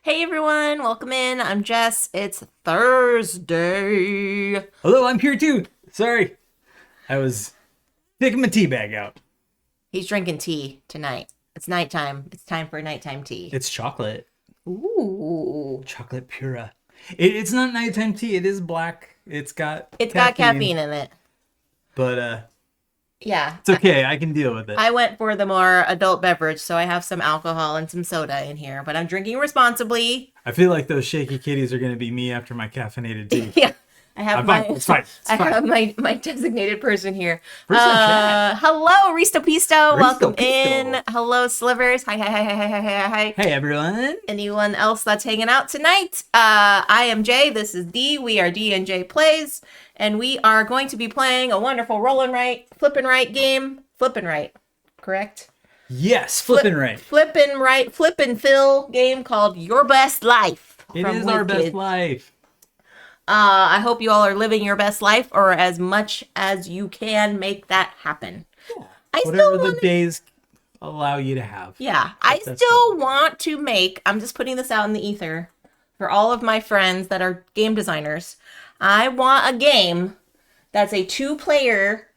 Hey everyone, welcome in. I'm Jess. It's Thursday. Hello, I'm here too. Sorry. I was taking my tea bag out. He's drinking tea tonight. It's nighttime. It's time for nighttime tea. It's chocolate. Ooh. Chocolate pura. It's not nighttime tea. It is black. It's got It's got caffeine in it. But Yeah. it's okay. I can deal with it. I went for the more adult beverage, so I have some alcohol and some soda in here, but I'm drinking responsibly. I feel like those shaky kitties are going to be me after my caffeinated tea. Yeah. I have I'm my fine. It's fine. It's I fine. have my designated person here. Where's the chat? Hello, Risto Pisto. Welcome Pisto. in. Hello, Slivers. Hi, hi, hi, hi, hi, hi, hi, hi. Hey, everyone. Anyone else that's hanging out tonight? I am Jay. This is D. We are D and J Plays, and we are going to be playing a wonderful roll and write, flip and write game. Flip and write, correct? Yes, flipping right. Flip and fill game called Your Best Life. It from is our Wicked. best life. I hope you all are living your best life, or as much as you can make that happen. Yeah. I Whatever still the want. days allow you to have. Yeah, I That's still want to make. I'm just putting this out in the ether for all of my friends that are game designers. I want a game that's a 2-player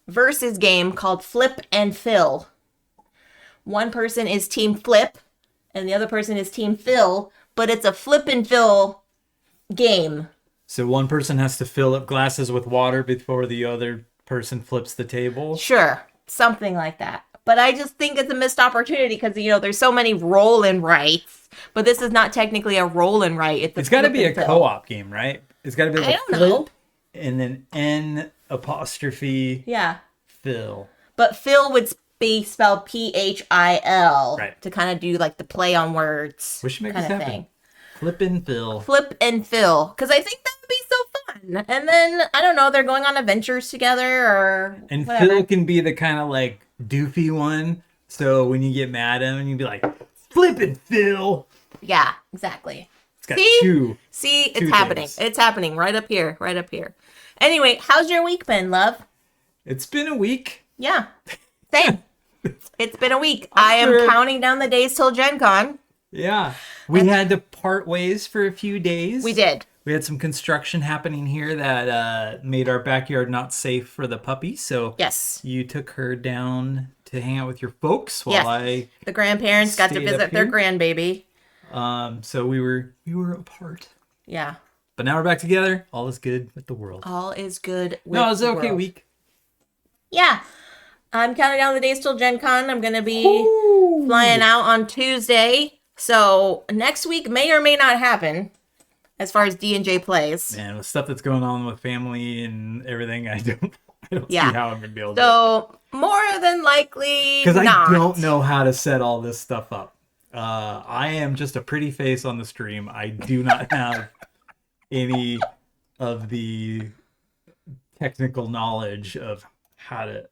versus game called Flip and Fill. One person is Team Flip, and the other person is Team Fill, but it's a Flip and Fill game. So one person has to fill up glasses with water before the other person flips the table. Sure, something like that. But I just think it's a missed opportunity because, there's so many roll and writes, but this is not technically a roll and write. It's got to be a fill. co-op game, right? It's got to be I like don't know. flip and then N apostrophe Yeah. fill. But Phil would be spelled Phil, Right. to kind of do like the play on words We should make kind this of happen. thing. Flip and fill. Flip and Phil, because I think that would be so fun. And then I don't know, they're going on adventures together or And whatever. Phil can be the kind of like doofy one. So when you get mad at him, you'd be like, flip and Phil. Yeah, exactly. It's got See? two. See, it's Two happening. things. It's happening right up here, right up here. Anyway, how's your week been, love? It's been a week. Yeah, same. It's been a week. I am sure. counting down the days till Gen Con. Yeah. We had to part ways for a few days. We did. We had some construction happening here that made our backyard not safe for the puppy. So Yes. you took her down to hang out with your folks while Yes. I The grandparents got to Stayed up visit their here? grandbaby. so we were apart. Yeah. But now we're back together. All is good with the world. All is good with No, it was the an okay world. week. Yeah. I'm counting down the days till Gen Con. I'm going to be flying out on Tuesday. So next week may or may not happen as far as D&J plays. Man, with stuff that's going on with family and everything, I don't Yeah. see how I'm gonna be able to. So more than likely Because I not. don't know how to set all this stuff up. I am just a pretty face on the stream. I do not have any of the technical knowledge of how to.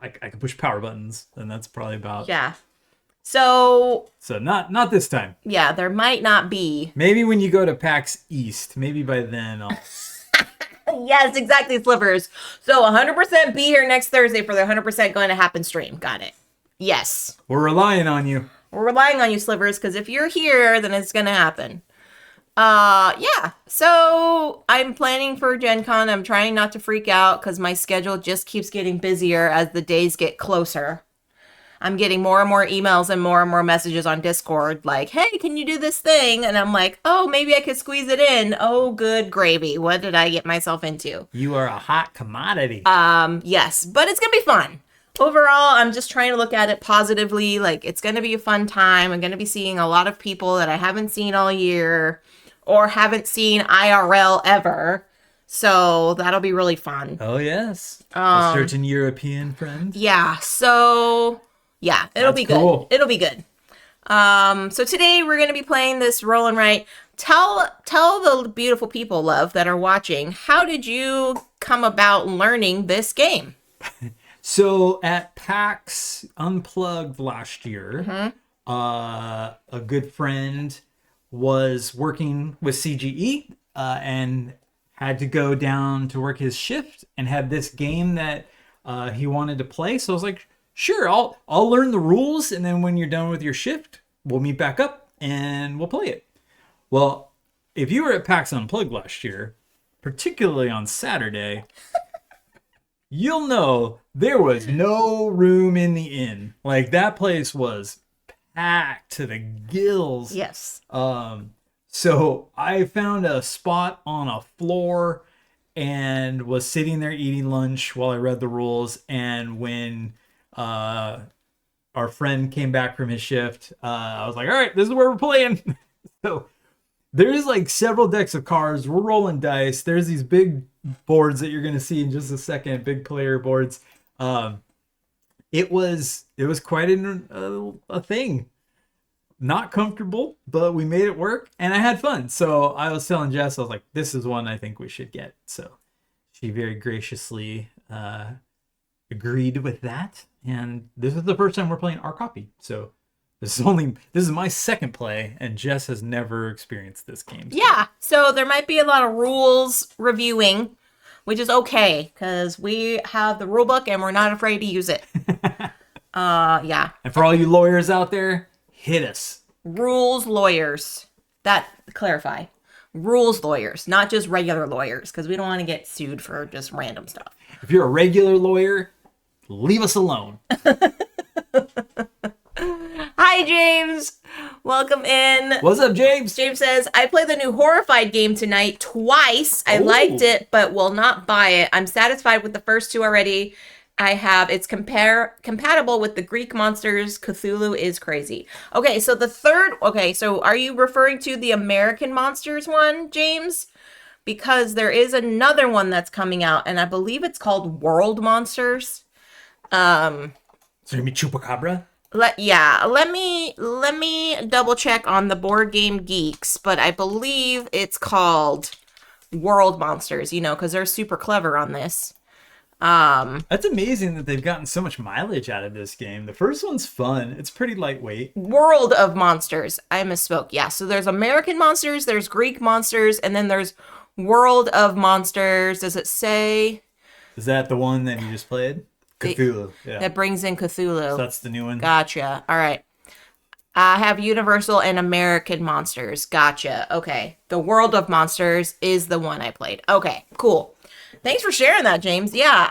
I can push power buttons, and that's probably about. Yeah. So, So not this time. yeah, there might not be. Maybe when you go to PAX East, maybe by then I'll. Yes, exactly, Slivers. So 100% be here next Thursday for the 100% going to happen stream. Got it. Yes. We're relying on you. We're relying on you, Slivers, because if you're here, then it's going to happen. Yeah. So I'm planning for Gen Con. I'm trying not to freak out because my schedule just keeps getting busier as the days get closer. I'm getting more and more emails and more messages on Discord like, hey, can you do this thing? And I'm like, oh, maybe I could squeeze it in. Oh, good gravy. What did I get myself into? You are a hot commodity. Yes, but it's going to be fun. Overall, I'm just trying to look at it positively. Like, it's going to be a fun time. I'm going to be seeing a lot of people that I haven't seen all year or haven't seen IRL ever. So that'll be really fun. Oh yes, a certain European friend. Yeah, so yeah, it'll That's be good. cool. It'll be good. So today we're gonna be playing this roll and write. Tell the beautiful people, love, that are watching, how did you come about learning this game? So at PAX Unplugged last year, Mm-hmm. a good friend was working with CGE and had to go down to work his shift and had this game that he wanted to play. So I was like, sure, I'll learn the rules, and then when you're done with your shift, we'll meet back up and we'll play it. Well, if you were at PAX Unplugged last year, particularly on Saturday, you'll know there was no room in the inn. Like, that place was packed to the gills. Yes. So I found a spot on a floor and was sitting there eating lunch while I read the rules. And when our friend came back from his shift, I was like, all right, this is where we're playing. So there's like several decks of cards. We're rolling dice. There's these big boards that you're going to see in just a second, big player boards. It was quite a thing. Not comfortable, but we made it work, and I had fun. So I was telling Jess, I was like, this is one I think we should get. So she very graciously agreed with that, and this is the first time we're playing our copy. So this is my second play, and Jess has never experienced this game. Yeah, so there might be a lot of rules reviewing, which is okay, because we have the rule book, and we're not afraid to use it. Yeah. And for all you lawyers out there, hit us. Rules lawyers. That, clarify. Rules lawyers, not just regular lawyers, because we don't want to get sued for just random stuff. If you're a regular lawyer, leave us alone. Hi, James. Welcome in. What's up, James? James says, I played the new Horrified game tonight twice. I liked it, but will not buy it. I'm satisfied with the first two already. It's compatible with the Greek monsters. Cthulhu is crazy. Okay, so so are you referring to the American Monsters one, James? Because there is another one that's coming out, and I believe it's called World Monsters. So you mean Chupacabra? Let me double check on the Board Game Geeks, but I believe it's called World Monsters, because they're super clever on this. That's amazing that they've gotten so much mileage out of this game. The first one's fun. It's pretty lightweight. World of Monsters. I misspoke. Yeah, so there's American Monsters, there's Greek Monsters, and then there's World of Monsters. Does it say? Is that the one that you just played? Cthulhu. Yeah. That brings in Cthulhu. So that's the new one. Gotcha. All right. I have Universal and American Monsters. Gotcha. Okay. The World of Monsters is the one I played. Okay, cool. Thanks for sharing that, James. Yeah,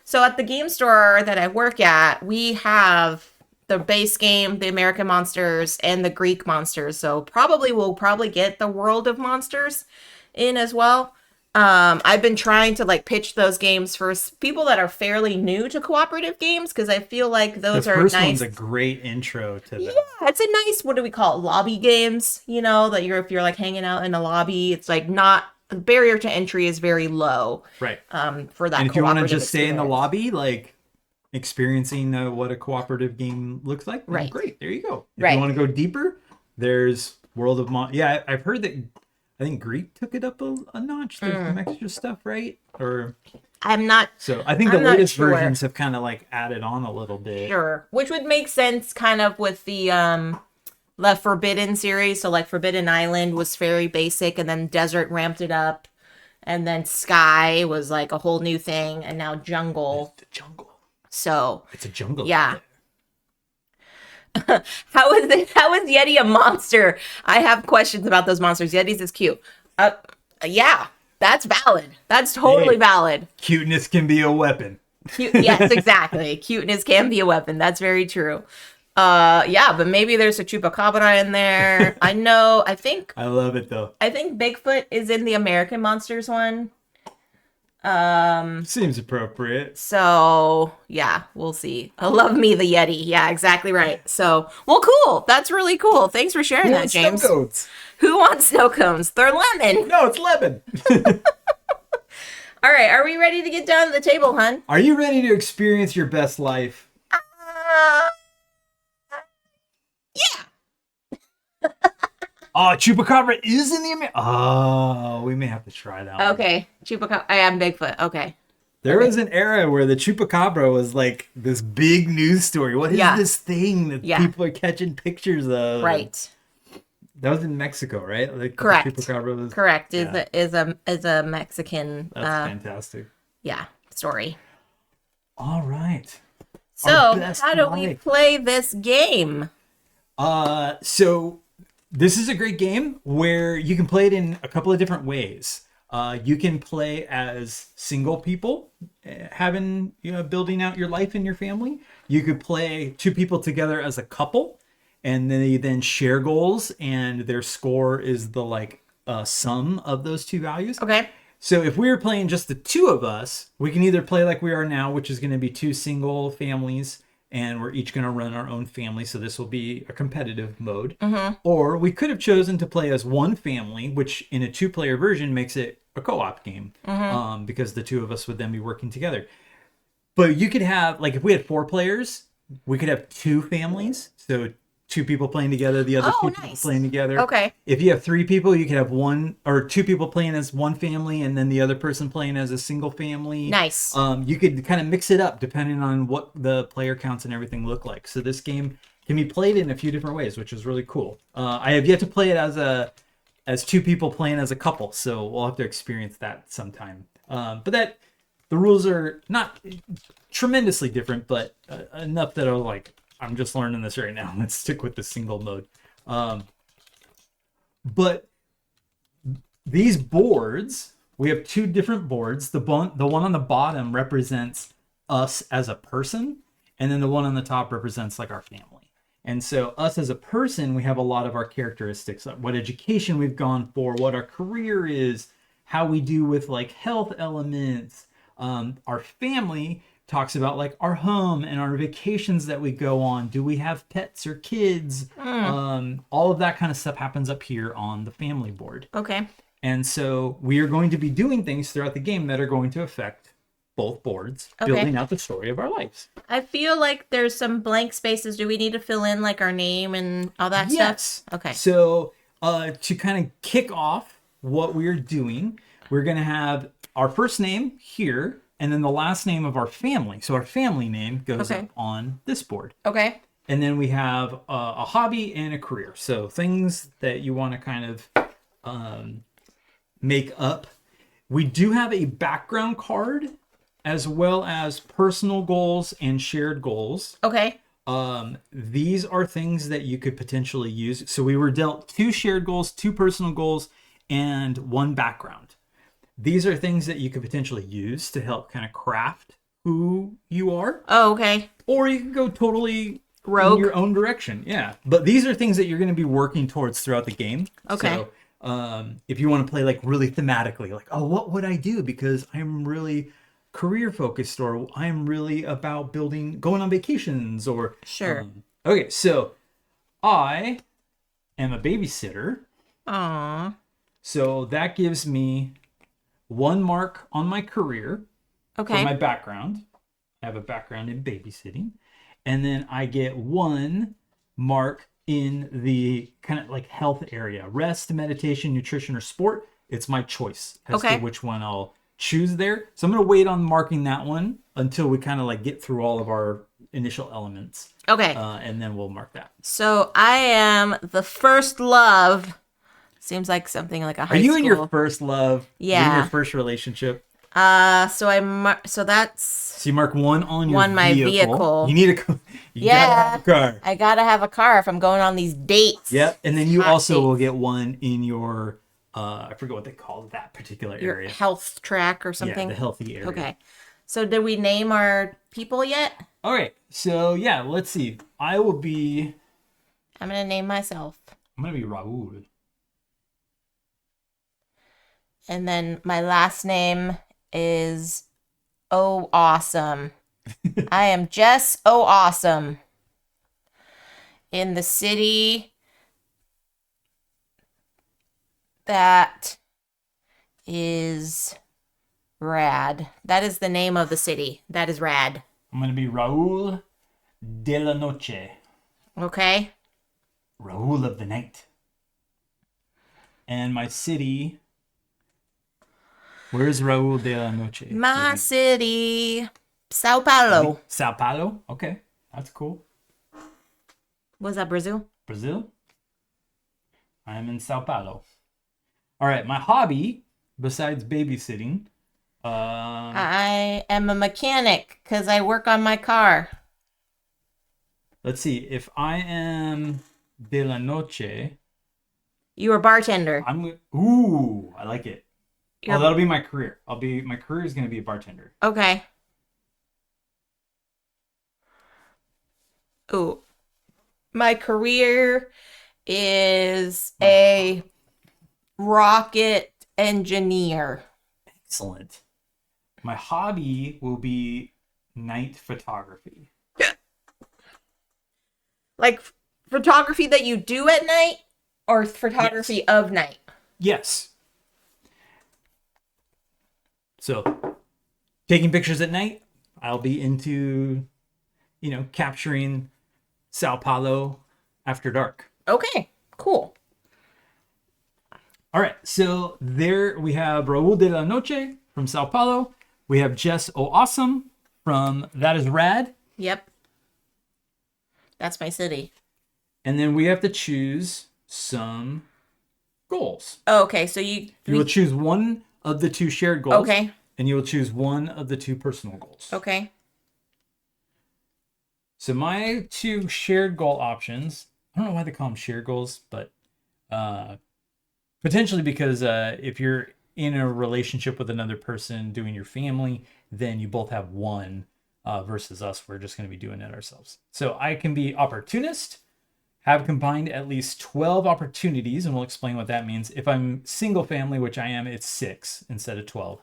so at the game store that I work at, we have the base game, the American Monsters, and the Greek Monsters. So we'll probably get the World of Monsters in as well. I've been trying to pitch those games for people that are fairly new to cooperative games, because I feel like those are nice. The first one's a great intro to them. Yeah, it's a nice, what do we call it, lobby games, that if you're hanging out in a lobby, it's not, the barrier to entry is very low. Right. For that. And if you want to just stay in the lobby, experiencing what a cooperative game looks like, right. Great. There you go. If you want to go deeper, there's World of Yeah, I've heard that. I think Greek took it up a notch. There's some extra stuff, right? Or I'm not. So I think the latest versions have kind of added on a little bit. Sure, which would make sense, kind of with the Forbidden series. So Forbidden Island was very basic, and then Desert ramped it up, and then Sky was a whole new thing, and now Jungle. The jungle. So it's a jungle. Yeah. How is Yeti a monster? I have questions about those monsters. Yeti's is cute. Yeah, that's valid. That's totally valid. Cuteness can be a weapon. Yes, exactly. Cuteness can be a weapon. That's very true. Yeah, but maybe there's a Chupacabra in there. I think I love it though. I think Bigfoot is in the American Monsters one. Seems appropriate. So yeah, we'll see. I love me the Yeti. Yeah, exactly right. So, well, cool. That's really cool. Thanks for sharing that, James. Snow cones? Who wants snow cones? They're lemon. No, it's lemon. All right, are we ready to get down to the table, hun? Are you ready to experience your best life? Yeah. Oh, Chupacabra is in the Oh, we may have to try that one. Okay, Chupacabra. I am Bigfoot. Okay. There was an era where the Chupacabra was this big news story. What is this thing that people are catching pictures of? Right. That was in Mexico, right? Correct. Chupacabra was... Correct. Is a Mexican. That's fantastic. Yeah. Story. All right. So how do we play this game? So This is a great game where you can play it in a couple of different ways. You can play as single people, having building out your life and your family. You could play two people together as a couple, and they then share goals, and their score is the sum of those two values. Okay. So if we were playing just the two of us, we can either play like we are now, which is going to be two single families, and we're each going to run our own family. So this will be a competitive mode. Mm-hmm. Or we could have chosen to play as one family, which in a two-player version makes it a co-op game, because the two of us would then be working together. But you could have, like, if we had 4 players, we could have 2 families. So 2 people playing together, the other 2 people nice. playing together. Okay. If you have 3 people, you could have 1 or 2 people playing as one family and then the other person playing as a single family. Nice. You could kind of mix it up depending on what the player counts and everything look like. So this game can be played in a few different ways, which is really cool. I have yet to play it as 2 people playing as a couple, so we'll have to experience that sometime. But the rules are not tremendously different, but enough that I'm just learning this right now. Let's stick with the single mode. But these boards, we have 2 different boards. The one on the bottom represents us as a person, and then the one on the top represents like our family. And so us as a person, we have a lot of our characteristics, like what education we've gone for, what our career is, how we do with like health elements. Our family talks about like our home and our vacations that we go on. Do we have pets or kids? All of that kind of stuff happens up here on the family board. Okay. And so we are going to be doing things throughout the game that are going to affect both boards, building out the story of our lives. I feel like there's some blank spaces. Do we need to fill in like our name and all that stuff? Okay. So to kind of kick off what we're doing, we're going to have our first name here and then the last name of our family. So our family name goes up on this board. Okay. And then we have a hobby and a career. So things that you want to kind of make up. We do have a background card as well as personal goals and shared goals. Okay. These are things that you could potentially use. So we were dealt 2 shared goals, 2 personal goals, and 1 background. These are things that you could potentially use to help kind of craft who you are. Oh, okay. Or you can go totally rogue in your own direction. Yeah. But these are things that you're going to be working towards throughout the game. Okay. So if you want to play like really thematically, like, oh, what would I do? Because I'm really career focused, or I'm really about going on vacations, or sure. Okay, so I am a babysitter. Aww. So that gives me 1 mark on my career. Okay. For my background. I have a background in babysitting. And then I get 1 mark in the kind of like health area. Rest, meditation, nutrition, or sport. It's my choice as to which one I'll choose there. So I'm going to wait on marking that one until we kind of like get through all of our initial elements. Okay. And then we'll mark that. So I am the first love. Seems like something like a high school. Are you in your first love? Yeah. You're in your first relationship? So that's... So you mark 1 on your my vehicle. You need a car. You gotta have a car. I gotta have a car if I'm going on these dates. Yep. And then you also will get 1 in your, I forget what they call that particular area. Your health track or something? Yeah, the healthy area. Okay. So did we name our people yet? All right. So yeah, let's see. I'm going to name myself. to be Raul. And then my last name is Oh Awesome. I am Jess Oh Awesome. In the city that is rad. That is the name of the city. That is rad. I'm going to be Raul de la Noche. Okay. Raul of the night. And my city... Where's Raul de la Noche? My city, Sao Paulo. Sao Paulo? Okay, that's cool. Was that Brazil? Brazil? I am in Sao Paulo. All right, my hobby, besides babysitting... I am a mechanic because I work on my car. Let's see, if I am de la Noche, You are bartender. Ooh, I like it. Oh, You're that'll be my career. My career is gonna be a bartender. okay. Ooh, my career is My a rocket engineer. excellent. My hobby will be night photography. Like photography that you do at night or Yes. photography of night? Yes. So, taking pictures at night, I'll be into, capturing Sao Paulo after dark. Okay, cool. All right, so there we have Raul de la Noche from Sao Paulo. We have Jess O Awesome from That Is Rad. Yep. That's my city. And then we have to choose some goals. Oh, okay, so you You will choose one of the two shared goals. Okay. And you will choose one of the two personal goals. Okay. So my two shared goal options, I don't know why they call them shared goals, but potentially because if you're in a relationship with another person doing your family, then you both have one versus us. We're just going to be doing it ourselves. So I can be opportunist, have combined at least 12 opportunities, and we'll explain what that means. If I'm single family, which I am, it's 6 instead of 12.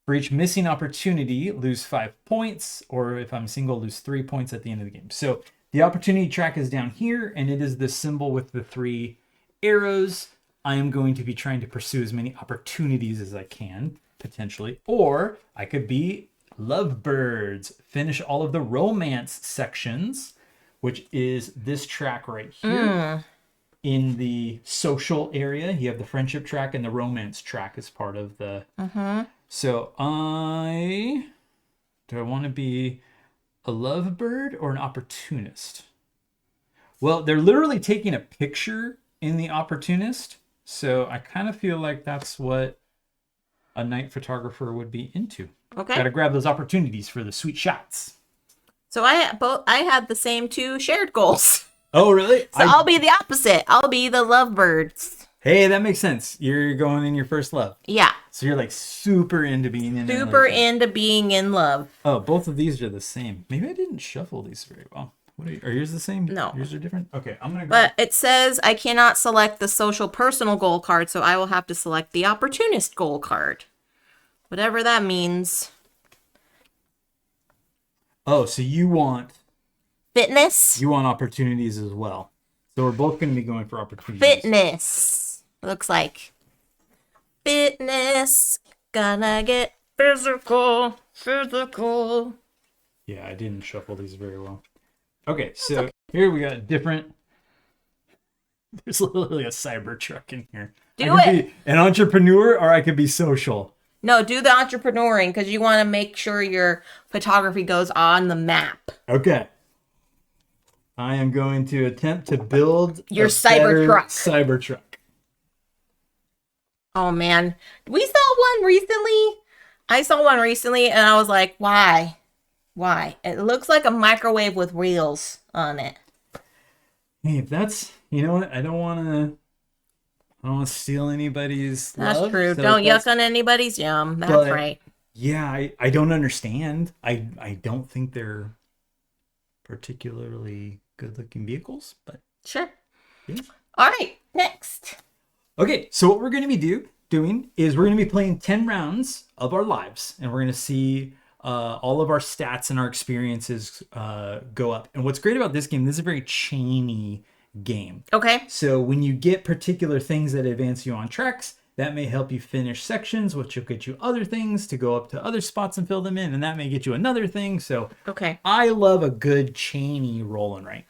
For each missing opportunity, lose 5 points, or if I'm single, lose 3 points at the end of the game. So the opportunity track is down here, and it is the symbol with the 3 arrows. I am going to be trying to pursue as many opportunities as I can, potentially. Or I could be lovebirds, finish all of the romance sections, which is this track right here. In the social area, you have the friendship track and the romance track as part of the... So do I want to be a lovebird or an opportunist? Well, they're literally taking a picture in the opportunist. So I kind of feel like that's what a night photographer would be into. Okay. Got to grab those opportunities for the sweet shots. So I had the same 2 shared goals. Oh, really? So I'll be the opposite. I'll be the lovebirds. Hey, that makes sense. You're going in your first love. Yeah. So you're like super into being in Super into being in love. Oh, both of these are the same. Maybe I didn't shuffle these very well. Are yours the same? No. Yours are different? Okay, I'm going to go. But it says I cannot select the social personal goal card, so I will have to select the opportunist goal card. Whatever that means. Oh, so you want Fitness? opportunities as well. So we're both going to be going for opportunities. Fitness. Looks like. Fitness. Gonna get physical. Physical. Yeah, I didn't shuffle these very well. Okay, so here we got different. There's literally a Cybertruck in here. Do I could it. be an entrepreneur or I could be social. No, do the entrepreneuring because you want to make sure your photography goes on the map. Okay. I am going to attempt to build Your a better Cybertruck. Cybertruck. Oh man, we saw one recently. I saw one recently and I was like, why? Why? It looks like a microwave with wheels on it. Hey, if that's, you know what? I don't want to steal anybody's That's love. true. So Don't that's- yuck on anybody's yum. That's but, right. Yeah, I don't understand. I don't think they're particularly good-looking vehicles, but Sure. yeah. All right, next. Okay, so what we're going to be doing is we're going to be playing 10 rounds of our lives, and we're going to see all of our stats and our experiences go up. And what's great about this game, this is a very chainy game. Okay. So when you get particular things that advance you on tracks, that may help you finish sections, which will get you other things to go up to other spots and fill them in, and that may get you another thing. So Okay. I love a good chainy roll and write.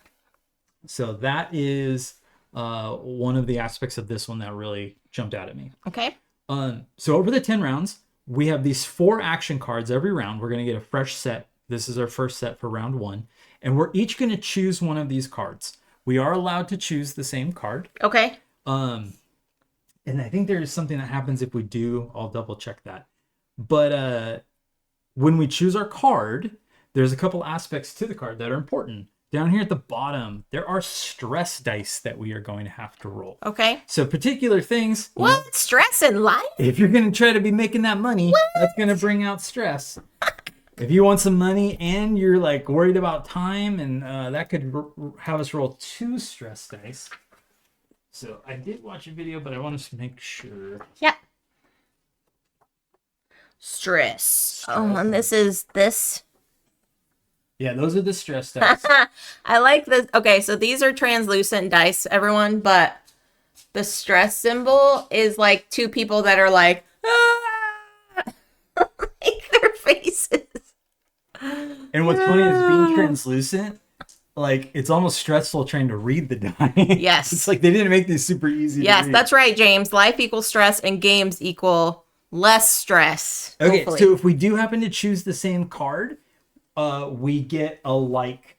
So that is one of the aspects of this one that really jumped out at me. Okay. So over the 10 rounds, we have these 4 action cards every round. We're going to get a fresh set. This is our first set for round 1. And we're each going to choose one of these cards. We are allowed to choose the same card. Okay. And I think there's something that happens if we do. I'll double check that. But when we choose our card, there's a couple aspects to the card that are important. down here at the bottom, there are stress dice that we are going to have to roll. Okay. So particular things. What? Stress in life? If you're going to try to be making that money, that's going to bring out stress. If you want some money and you're like worried about time, and that could have us roll 2 stress dice. So I did watch a video, but I want to make sure. Yeah. Stress. Oh, and this is this. Yeah, those are the stress dice. I like this. Okay, so these are translucent dice, everyone, but the stress symbol is like 2 people that are like, ah! Like their faces. And what's funny is being translucent, like it's almost stressful trying to read the die. Yes. It's like they didn't make these super easy to Yes, read. that's right, James. Life equals stress and games equal less stress. Okay, Hopefully. so if we do happen to choose the same card, we get a like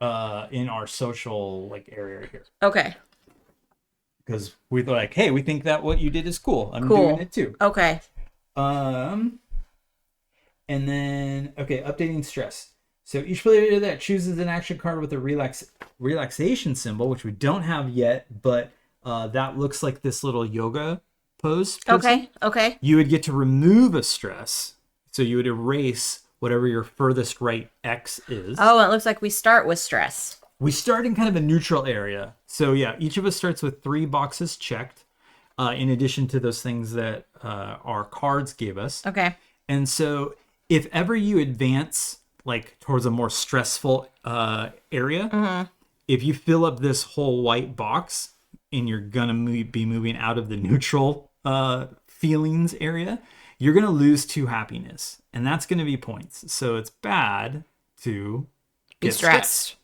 in our social like area here. Okay. Because we're like, hey, we think that what you did is cool. I'm Cool. doing it too. Okay. And then updating stress. So each player that chooses an action card with a relaxation symbol, which we don't have yet, but that looks like this little yoga pose. Okay. Okay. You would get to remove a stress. So you would erase whatever your furthest right X is. Oh, it looks like we start with stress. We start in kind of a neutral area. So yeah, each of us starts with 3 boxes checked, in addition to those things that our cards gave us. Okay. And so if ever you advance like towards a more stressful area, if you fill up this whole white box and you're gonna be moving out of the neutral feelings area, you're gonna lose 2 happiness, and that's gonna be points. So it's bad to Be get stressed.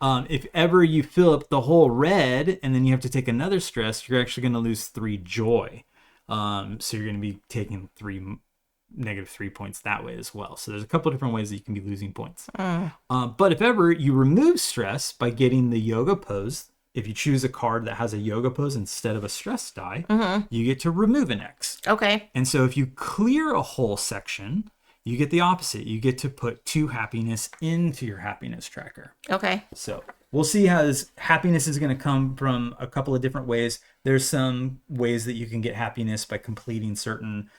if ever you fill up the whole red and then you have to take another stress, you're actually gonna lose 3 joy. So you're gonna be taking -3 points that way as well. So there's a couple different ways that you can be losing points. But if ever you remove stress by getting the yoga pose, if you choose a card that has a yoga pose instead of a stress die, you get to remove an X. Okay. And so if you clear a whole section, you get the opposite. You get to put 2 happiness into your happiness tracker. Okay. So we'll see how this happiness is going to come from a couple of different ways. There's some ways that you can get happiness by completing certain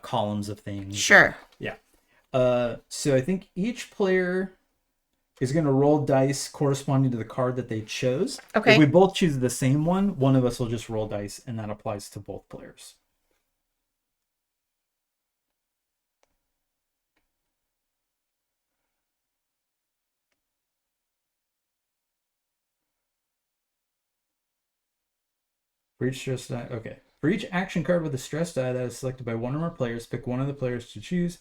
columns of things. Sure. Yeah. So I think each player is going to roll dice corresponding to the card that they chose. Okay. If we both choose the same one of us will just roll dice, and that applies to both players. For each stress die, okay. For each action card with a stress die that is selected by one or more players, pick one of the players to choose.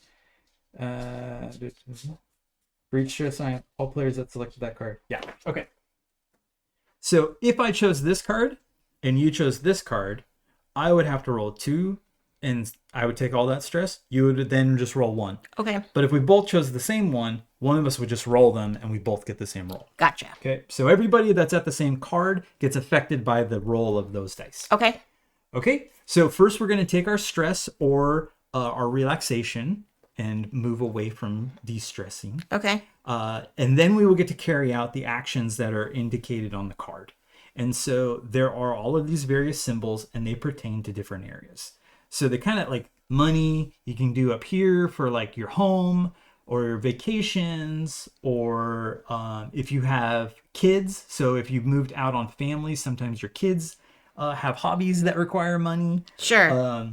For each stress die, all players that selected that card. Yeah, okay. So if I chose this card and you chose this card, I would have to roll 2 and I would take all that stress. You would then just roll 1. Okay. But if we both chose the same one of us would just roll them and we both get the same roll. Gotcha. Okay, so everybody that's at the same card gets affected by the roll of those dice. Okay. Okay, so first we're going to take our stress or our relaxation and move away from de-stressing. Okay. And then we will get to carry out the actions that are indicated on the card. And so there are all of these various symbols and they pertain to different areas. So they kind of like money you can do up here for like your home or your vacations, or if you have kids. So if you've moved out on families, sometimes your kids have hobbies that require money. Sure.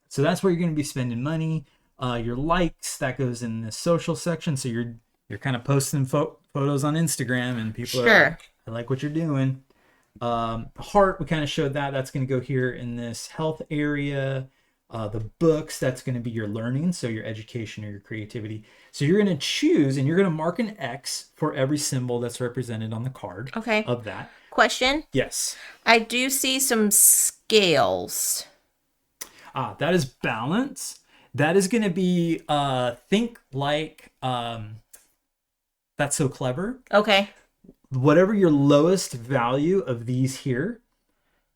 So that's where you're going to be spending money. Your likes, that goes in the social section. So you're kind of posting photos on Instagram and people are like, I like what you're doing. Heart, we kind of showed that. That's going to go here in this health area. The books, that's going to be your learning, so your education or your creativity. So you're going to choose and you're going to mark an X for every symbol that's represented on the card. Okay. Of that. Question. Yes. I do see some scales. That is balance. That is going to be think like That's So Clever. Okay. Whatever your lowest value of these here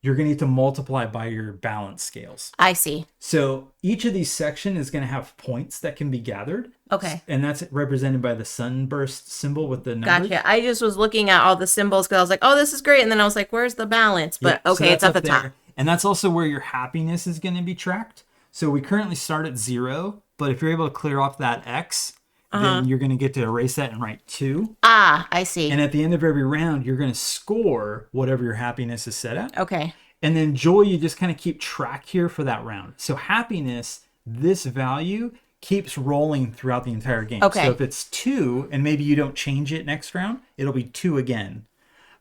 you're going to need to multiply by your balance scales. I see. So each of these sections is going to have points that can be gathered. Okay. And that's represented by the sunburst symbol with the numbers. Gotcha. I just was looking at all the symbols because I was like, oh, this is great. And then I was like, where's the balance? But Yeah, so okay, it's that's at the up top. there. And that's also where your happiness is going to be tracked. So we currently start at 0, but if you're able to clear off that X, then you're going to get to erase that and write 2. Ah, I see. And at the end of every round, you're going to score whatever your happiness is set at. Okay. And then joy, you just kind of keep track here for that round. So happiness, this value keeps rolling throughout the entire game. Okay. So if it's 2 and maybe you don't change it next round, it'll be 2 again.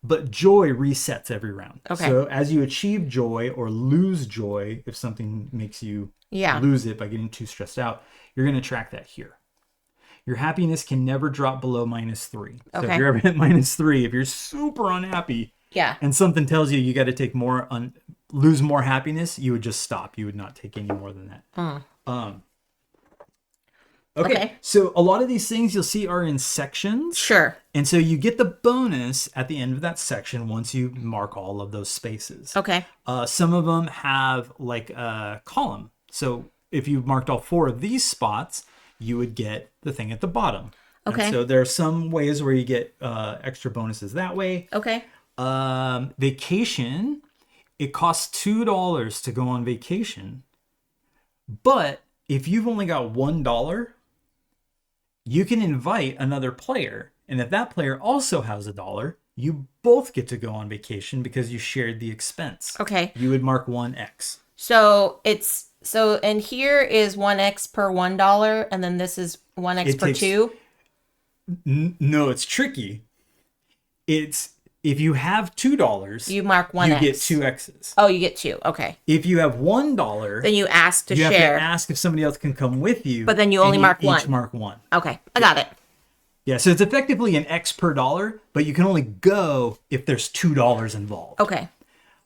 But joy resets every round. Okay. So as you achieve joy or lose joy, if something makes you lose it by getting too stressed out, you're going to track that here. Your happiness can never drop below -3. So if you're ever at -3, if you're super unhappy, and something tells you got to take more, lose more happiness, you would just stop. You would not take any more than that. Okay. So a lot of these things you'll see are in sections. Sure. And so you get the bonus at the end of that section once you mark all of those spaces. Okay. Some of them have like a column. So if you marked all 4 of these spots, you would get the thing at the bottom. Okay. And so there are some ways where you get extra bonuses that way. Okay. Vacation, it costs $2 to go on vacation. But if you've only got $1, you can invite another player. And if that player also has $1, you both get to go on vacation because you shared the expense. Okay. You would mark 1x. So and here is 1x per $1, and then this is 1x per 2. No, it's tricky. It's if you have $2, you mark 1x. You get 2 x's. Oh, you get 2. Okay. If you have $1, then you ask to you share. You have to ask if somebody else can come with you. But then you only mark 1. Each mark 1. Okay, I got it. Yeah, so it's effectively an X per $1, but you can only go if there's $2 involved. Okay.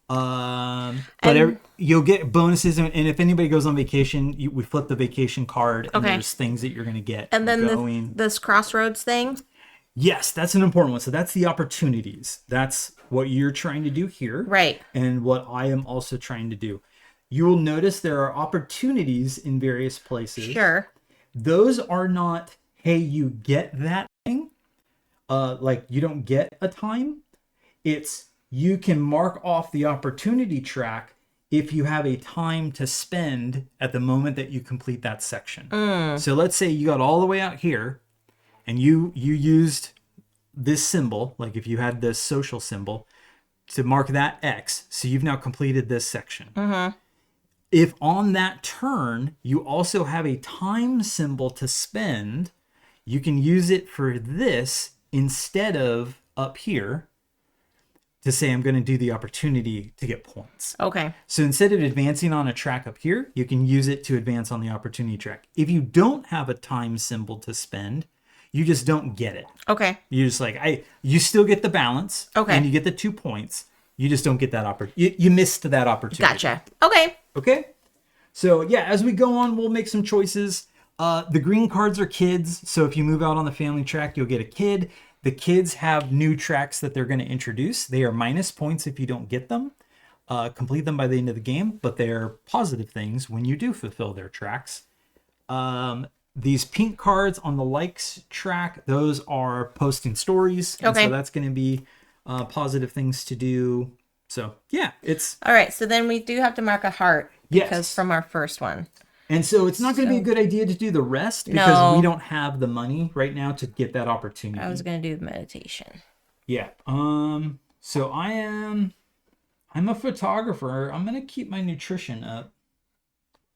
But you'll get bonuses, and if anybody goes on vacation, we flip the vacation card, and there's things that you're going to get. And then this crossroads thing? Yes, that's an important one. So that's the opportunities. That's what you're trying to do here. Right. And what I am also trying to do. You will notice there are opportunities in various places. Sure. Those are not, hey, you get that thing. Like you don't get a time. It's you can mark off the opportunity track if you have a time to spend at the moment that you complete that section. So let's say you got all the way out here and you used this symbol, like if you had this social symbol, to mark that X. So you've now completed this section. If on that turn, you also have a time symbol to spend, you can use it for this instead of up here to say, I'm going to do the opportunity to get points. Okay. So instead of advancing on a track up here, you can use it to advance on the opportunity track. If you don't have a time symbol to spend, you just don't get it. Okay. You just like, you still get the balance. Okay. And you get the 2 points. You just don't get that opportunity. You missed that opportunity. Gotcha. Okay. Okay. So yeah, as we go on, we'll make some choices. The green cards are kids. So if you move out on the family track, you'll get a kid. The kids have new tracks that they're going to introduce. They are minus points if you don't get them. Complete them by the end of the game, but they're positive things when you do fulfill their tracks. These pink cards on the likes track, those are posting stories. And okay. So that's going to be positive things to do. So yeah, it's... All right, so then we do have to mark a heart. Because from our first one. And so it's not going to be a good idea to do the rest because we don't have the money right now to get that opportunity. I was going to do the meditation. Yeah. So I'm a photographer. I'm going to keep my nutrition up.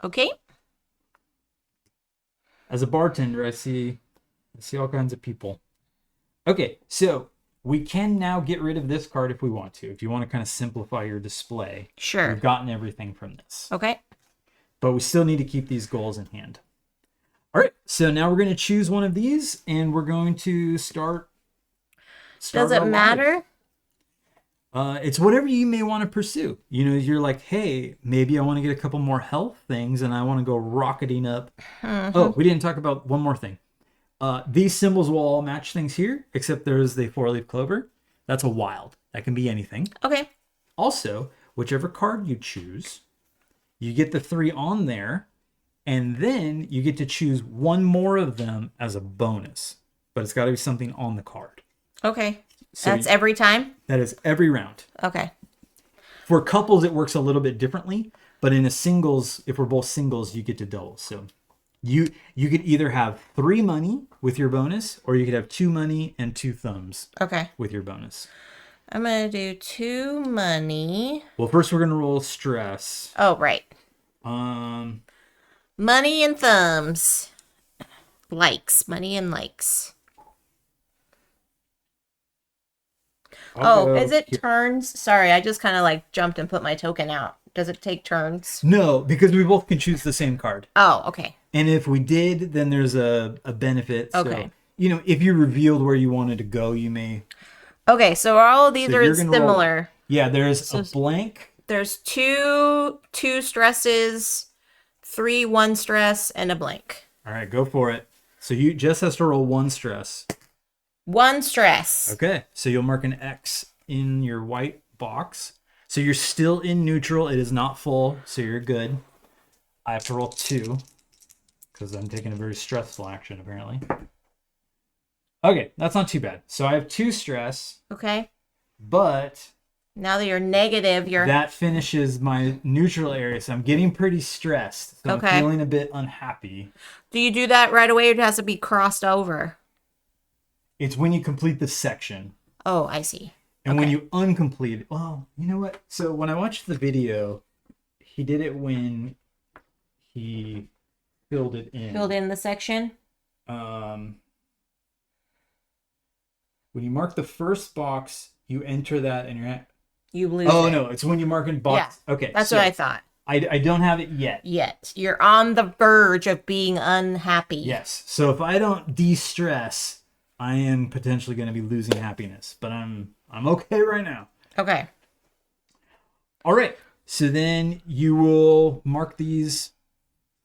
Okay. As a bartender, I see all kinds of people. Okay, so we can now get rid of this card if we want to. If you want to kind of simplify your display. Sure. We've gotten everything from this. Okay. But we still need to keep these goals in hand. All right, so now we're going to choose one of these, and we're going to start Does it matter? It's whatever you may want to pursue. You know, you're like, hey, maybe I want to get a couple more health things, and I want to go rocketing up. Oh, we didn't talk about one more thing. These symbols will all match things here, except there's the 4-leaf clover. That's a wild. That can be anything. Okay. Also, whichever card you choose, you get the 3 on there, and then you get to choose one more of them as a bonus. But it's got to be something on the card. Okay. So That's every time? That is every round. Okay. For couples, it works a little bit differently. But in a singles, if we're both singles, you get to double. So you could either have 3 money with your bonus, or you could have 2 money and 2 thumbs Okay. with your bonus. I'm going to do 2 money. Well, first we're going to roll stress. Oh, right. Money and thumbs. Likes. Money and likes. Is it turns? Sorry, I just kind of like jumped and put my token out. Does it take turns? No, because we both can choose the same card. Oh, okay. And if we did, then there's a benefit. Okay. So, if you revealed where you wanted to go, you may... Okay, so all of these are similar. Yeah, there's a blank. There's two stresses, 3 1 stress, and a blank. All right, go for it. So Jess has to roll 1 stress. 1 stress. Okay, so you'll mark an X in your white box. So you're still in neutral. It is not full, so you're good. I have to roll 2 because I'm taking a very stressful action, apparently. Okay, that's not too bad. So I have 2 stress. Okay. But now that you're negative, that finishes my neutral area, so I'm getting pretty stressed. So I'm feeling a bit unhappy. Do you do that right away, or it has to be crossed over? It's when you complete the section. Oh, I see. And when you uncomplete it, well, you know what? So when I watched the video, he did it when he filled it in. Filled in the section? When you mark the first box, you enter that and you lose no, it's when you mark in box. Yeah, okay. That's what I thought. I don't have it yet. You're on the verge of being unhappy. Yes. So if I don't de-stress, I am potentially going to be losing happiness, but I'm okay right now. Okay. All right. So then you will mark these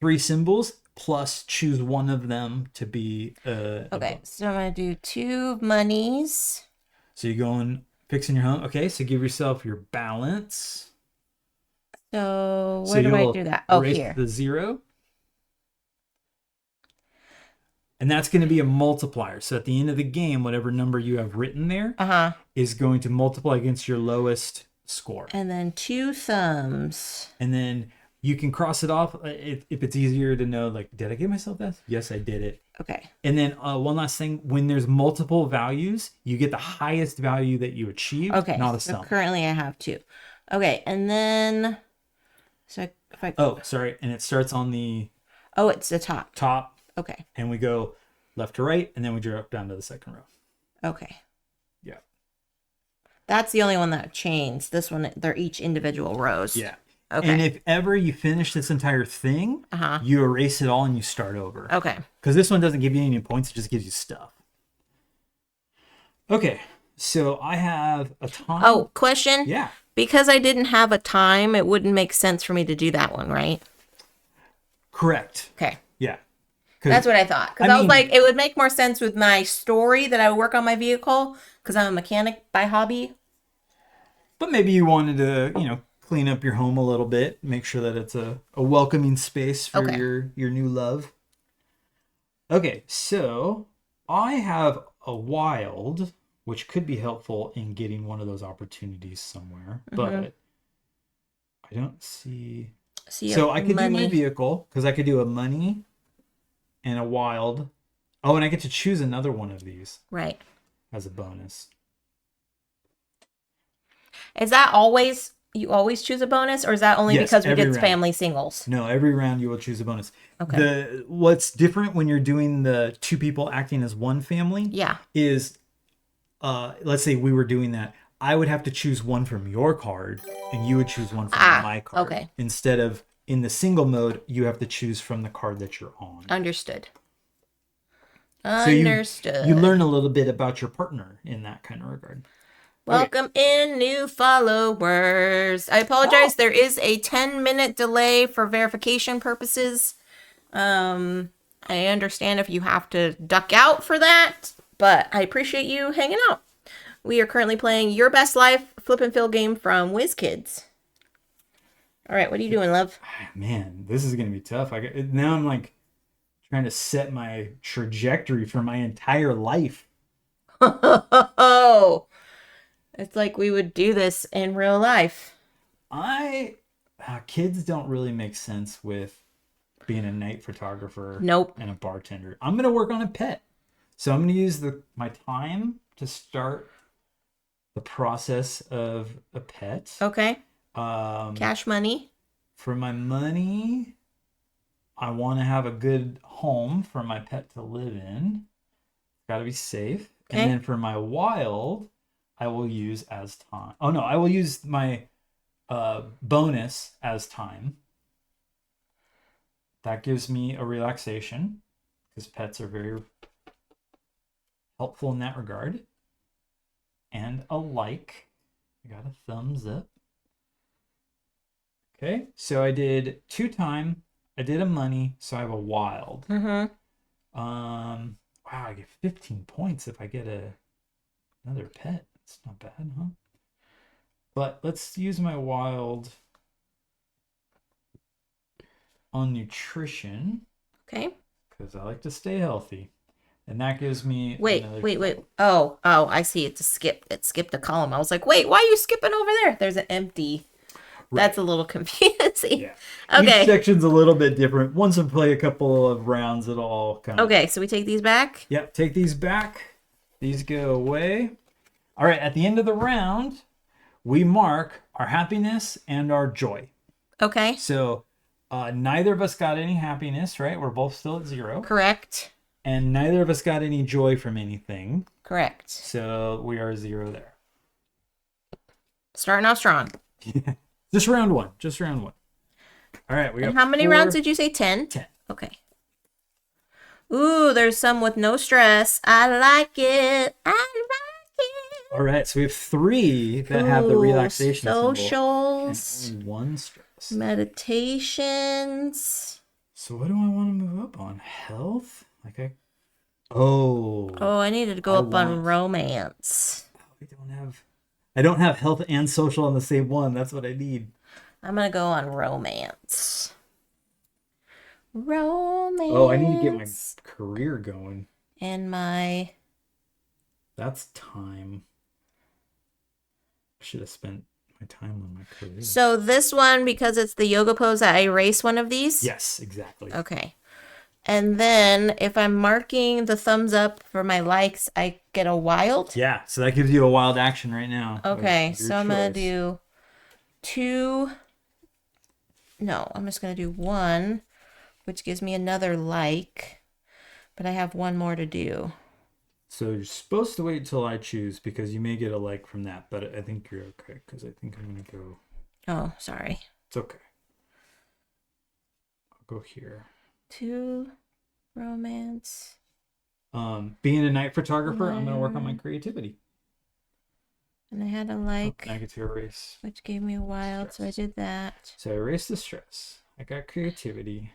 3 symbols plus choose one of them to be okay. So I'm going to do 2 monies. So you go and fixing your home. Okay. So give yourself your balance. So where do I do that? Oh, erase here. The 0. And that's going to be a multiplier. So at the end of the game, whatever number you have written there is going to multiply against your lowest score. And then 2 thumbs. And then you can cross it off if it's easier to know, like, did I give myself that? Yes, I did it. Okay. And then one last thing, when there's multiple values, you get the highest value that you achieved, not a sum. So currently I have 2. Okay, and then... So if I... Oh, sorry. And it starts on the... Oh, it's the top. Top. Okay. And we go left to right, and then we drop down to the second row. Okay. Yeah. That's the only one that changed. This one, they're each individual rows. Yeah. Okay. And if ever you finish this entire thing, you erase it all and you start over. Okay. Because this one doesn't give you any points, it just gives you stuff. Okay. So I have a time. Oh, question? Yeah. Because I didn't have a time, it wouldn't make sense for me to do that one, right? Correct. Okay. Yeah. That's what I thought. Because I was like, it would make more sense with my story that I would work on my vehicle because I'm a mechanic by hobby. But maybe you wanted to, clean up your home a little bit, make sure that it's a welcoming space for your new love. Okay, so I have a wild, which could be helpful in getting one of those opportunities somewhere, but I don't see. So I could do my vehicle because I could do a money and a wild. Oh, and I get to choose another one of these. Right. As a bonus. Is that always, you always choose a bonus, or is that only because we get family singles? No, every round you will choose a bonus. Okay. What's different when you're doing the 2 people acting as one family is, let's say we were doing that, I would have to choose one from your card, and you would choose one from my card. Okay. Instead of in the single mode, you have to choose from the card that you're on. Understood. So you learn a little bit about your partner in that kind of regard. Welcome in new followers. I apologize. There is a 10-minute delay for verification purposes. I understand if you have to duck out for that, but I appreciate you hanging out. We are currently playing Your Best Life Flip and Fill game from WizKids. All right, what are you doing, love? Man, this is gonna be tough. Now I'm like trying to set my trajectory for my entire life. Oh, it's like we would do this in real life. I Kids don't really make sense with being a night photographer Nope. and a bartender. I'm gonna work on a pet, so I'm gonna use my time to start the process of a pet. Okay. Um, Cash money. for my money, I want to have a good home for my pet to live in. Got to be safe. And Okay. then for my wild, I will use as time. Oh no, I will use my bonus as time. That gives me a relaxation because pets are very helpful in that regard. And a like. I got a thumbs up. Okay, so I did 2 time. I did a money, so I have a wild. Mm-hmm. Wow, I get 15 points if I get another pet. That's not bad, huh? But let's use my wild on nutrition Okay. because I like to stay healthy. And that gives me Wait, another wait, wait. Oh, I see. It's a skip. It skipped a column. I was like, wait, why are you skipping over there? There's an empty. Right. That's a little confusing. Yeah. Okay. Each section's a little bit different. Once I play a couple of rounds, it'll all kind of. Okay, so we take these back. Yep, take these back. These go away. All right, at the end of the round, we mark our happiness and our joy. Okay. So neither of us got any happiness, right? We're both still at 0. Correct. And neither of us got any joy from anything. Correct. So we are 0 there. Starting off strong. Just round one. Just round one. All right. We got And how many 4, rounds did you say? 10? 10. Okay. Ooh, there's some with no stress. I like it. I like it. All right. So we have 3 that have the relaxation symbol. Socials. And only 1 stress. Meditations. So what do I want to move up on? Health? Oh, I needed to go up on romance. I don't have health and social on the same one. That's what I need. I'm going to go on romance. Romance. Oh, I need to get my career going. And my... That's time. I should have spent my time on my career. So this one, because it's the yoga pose, I erase one of these? Yes, exactly. Okay. And then if I'm marking the thumbs up for my likes, I get a wild? Yeah, so that gives you a wild action right now. Okay, so I'm going to do 2. No, I'm just going to do 1, which gives me another like. But I have 1 more to do. So you're supposed to wait until I choose because you may get a like from that. But I think you're okay because I think I'm going to go. Oh, sorry. It's okay. I'll go here. 2 romance. Being a night photographer, I'm going to work on my creativity. And I had a like, I get to erase. which gave me a wild, so I did that. So I erased the stress. I got creativity.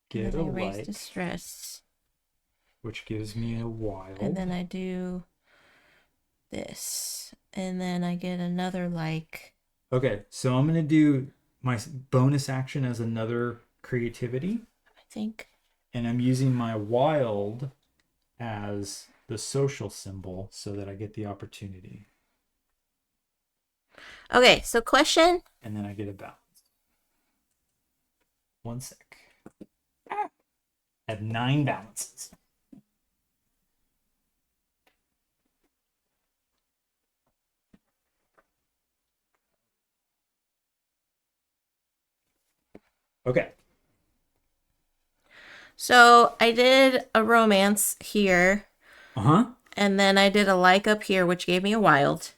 Get and a I erase like, the stress. which gives me a wild. And then I do this. And then I get another like. Okay, so I'm going to do my bonus action as another creativity. I think. And I'm using my wild as the social symbol so that I get the opportunity. Okay, so question. And then I get a balance. 1 sec. I have 9 balances. Okay. So I did a romance here. Uh-huh. And then I did a like up here, which gave me a wild.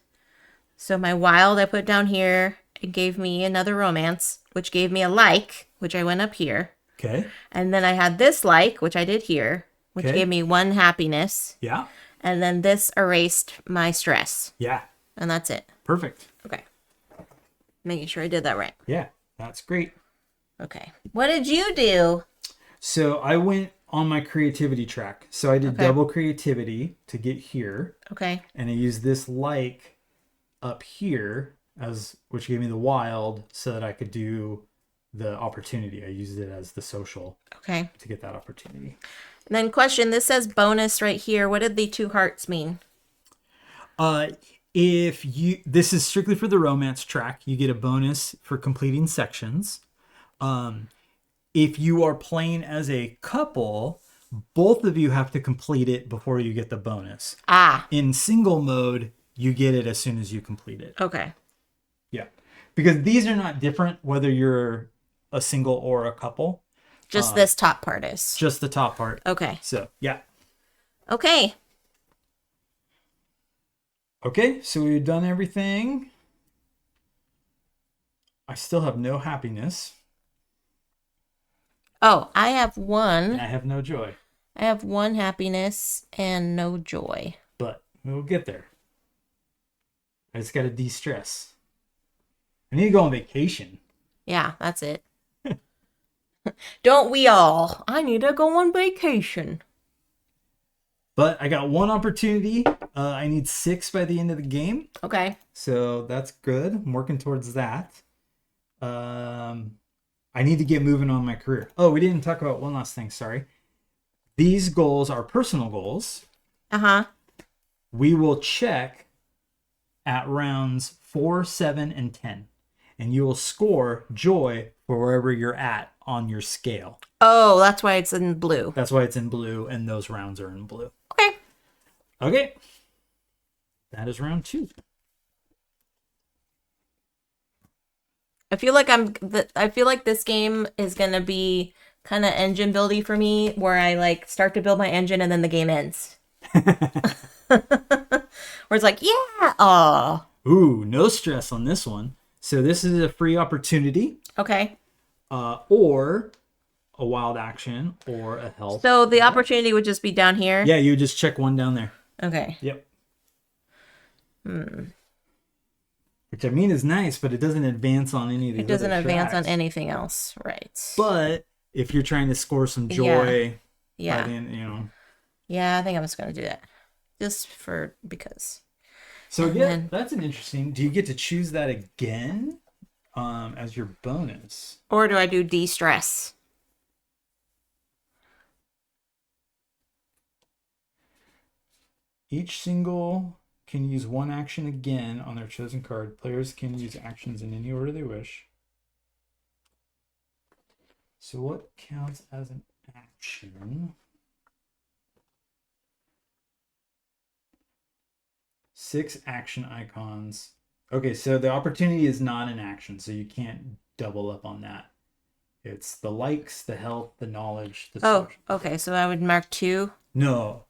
So my wild I put down here. It gave me another romance, which gave me a like, which I went up here. Okay. And then I had this like, which I did here, which Okay. gave me 1 happiness. Yeah. And then this erased my stress. Yeah. And that's it. Perfect. Okay. Making sure I did that right. Yeah. That's great. Okay. What did you do? So I went on my creativity track. So I did Okay. double creativity to get here. Okay. And I used this like up here which gave me the wild so that I could do the opportunity. I used it as the social Okay. to get that opportunity. And then question, this says bonus right here. What did the 2 hearts mean? If you this is strictly for the romance track, you get a bonus for completing sections. If you are playing as a couple, both of you have to complete it before you get the bonus. Ah. In single mode, you get it as soon as you complete it. Okay. Yeah. Because these are not different whether you're a single or a couple. Just this top part is. Just the top part. Okay. So, yeah. Okay. Okay, so we've done everything. I still have no happiness. Oh, I have And one. I have no joy. I have 1 happiness and no joy. But we'll get there. I just got to de-stress. I need to go on vacation. Yeah, that's it. Don't we all? I need to go on vacation. But I got 1 opportunity. I need 6 by the end of the game. Okay. So that's good. I'm working towards that. I need to get moving on my career. Oh, we didn't talk about one last thing. Sorry. These goals are personal goals. Uh-huh. We will check at rounds 4, 7, and 10. And you will score joy for wherever you're at on your scale. Oh, that's why it's in blue. That's why it's in blue, and those rounds are in blue. Okay. Okay. That is round 2. I feel like this game is gonna be kind of engine buildy for me, where I like start to build my engine and then the game ends. Where it's like, yeah, oh. Ooh, no stress on this one. So this is a free opportunity, Okay. or a wild action, or a health. So the opportunity would just be down here. Yeah, you just check 1 down there. Okay. Yep. Which I mean is nice, but it doesn't advance on any of these. It doesn't other advance on tracks. anything else, right? But if you're trying to score some joy, Yeah. by then, Yeah, I think I'm just gonna do that, just for because. So And yeah, then- that's an interesting. Do you get to choose that again, as your bonus? Or do I do de-stress? Each single can use 1 action again on their chosen card. Players can use actions in any order they wish. So what counts as an action? 6 action icons. Okay, so the opportunity is not an action, so you can't double up on that. It's the likes, the health, the knowledge, the Oh, social. okay. So I would mark 2. No,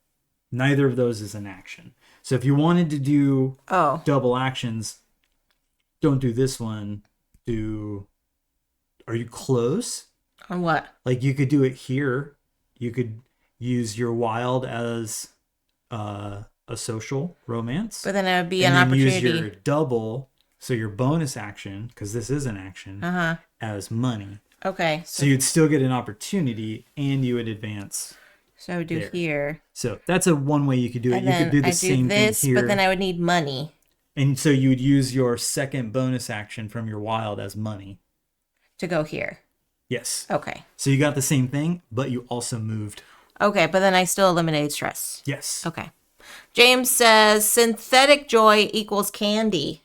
neither of those is an action. So if you wanted to do Oh, double actions, don't do this one. Are you close? on what? Like you could do it here. You could use your wild as a social romance. But then it would be and an then use opportunity. your double, so your bonus action, because this is an action, Uh-huh. as money. Okay. So you'd still get an opportunity and you would advance. So I would do there. here. So that's one way you could do it. And You then could do the I same do this, thing here. but then I would need money And so you would use your second bonus action from your wild as money. to go here. Yes. Okay. So you got the same thing, but you also moved. Okay, but then I still eliminated stress. Yes. Okay. James says synthetic joy equals candy.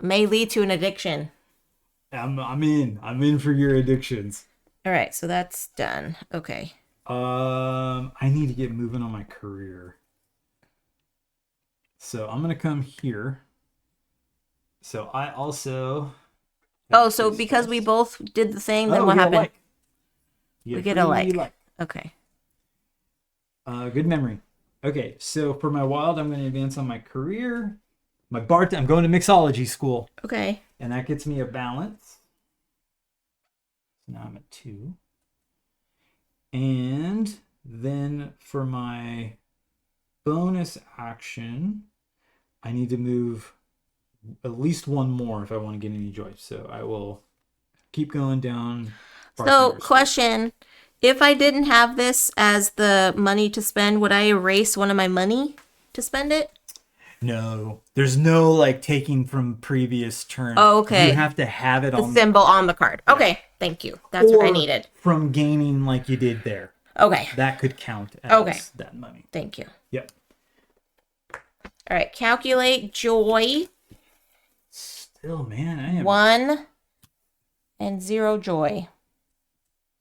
May lead to an addiction. I'm in. I'm in for your addictions. All right, so that's done. Okay. I need to get moving on my career. So I'm gonna come here. So I also. Oh, so because we both did the thing, then Oh, what we get a happened? like. We get a like. Okay. Good memory. Okay, so for my wild, I'm going to advance on my career. I'm going to mixology school, Okay. and that gets me a balance. So now I'm at 2. And then for my bonus action, I need to move at least 1 more if I want to get any joy. So I will keep going down. So, question. If I didn't have this as the money to spend, would I erase one of my money to spend it? No, there's no like taking from previous turns. Oh, You okay. have to have it The on, symbol on the card. yeah, Okay, thank you. That's what I or needed. from gaining like you did there. Okay. That could count Okay. as that money. Thank you. Yep. All right. Calculate joy. Still, man, I am. 1 and 0 joy.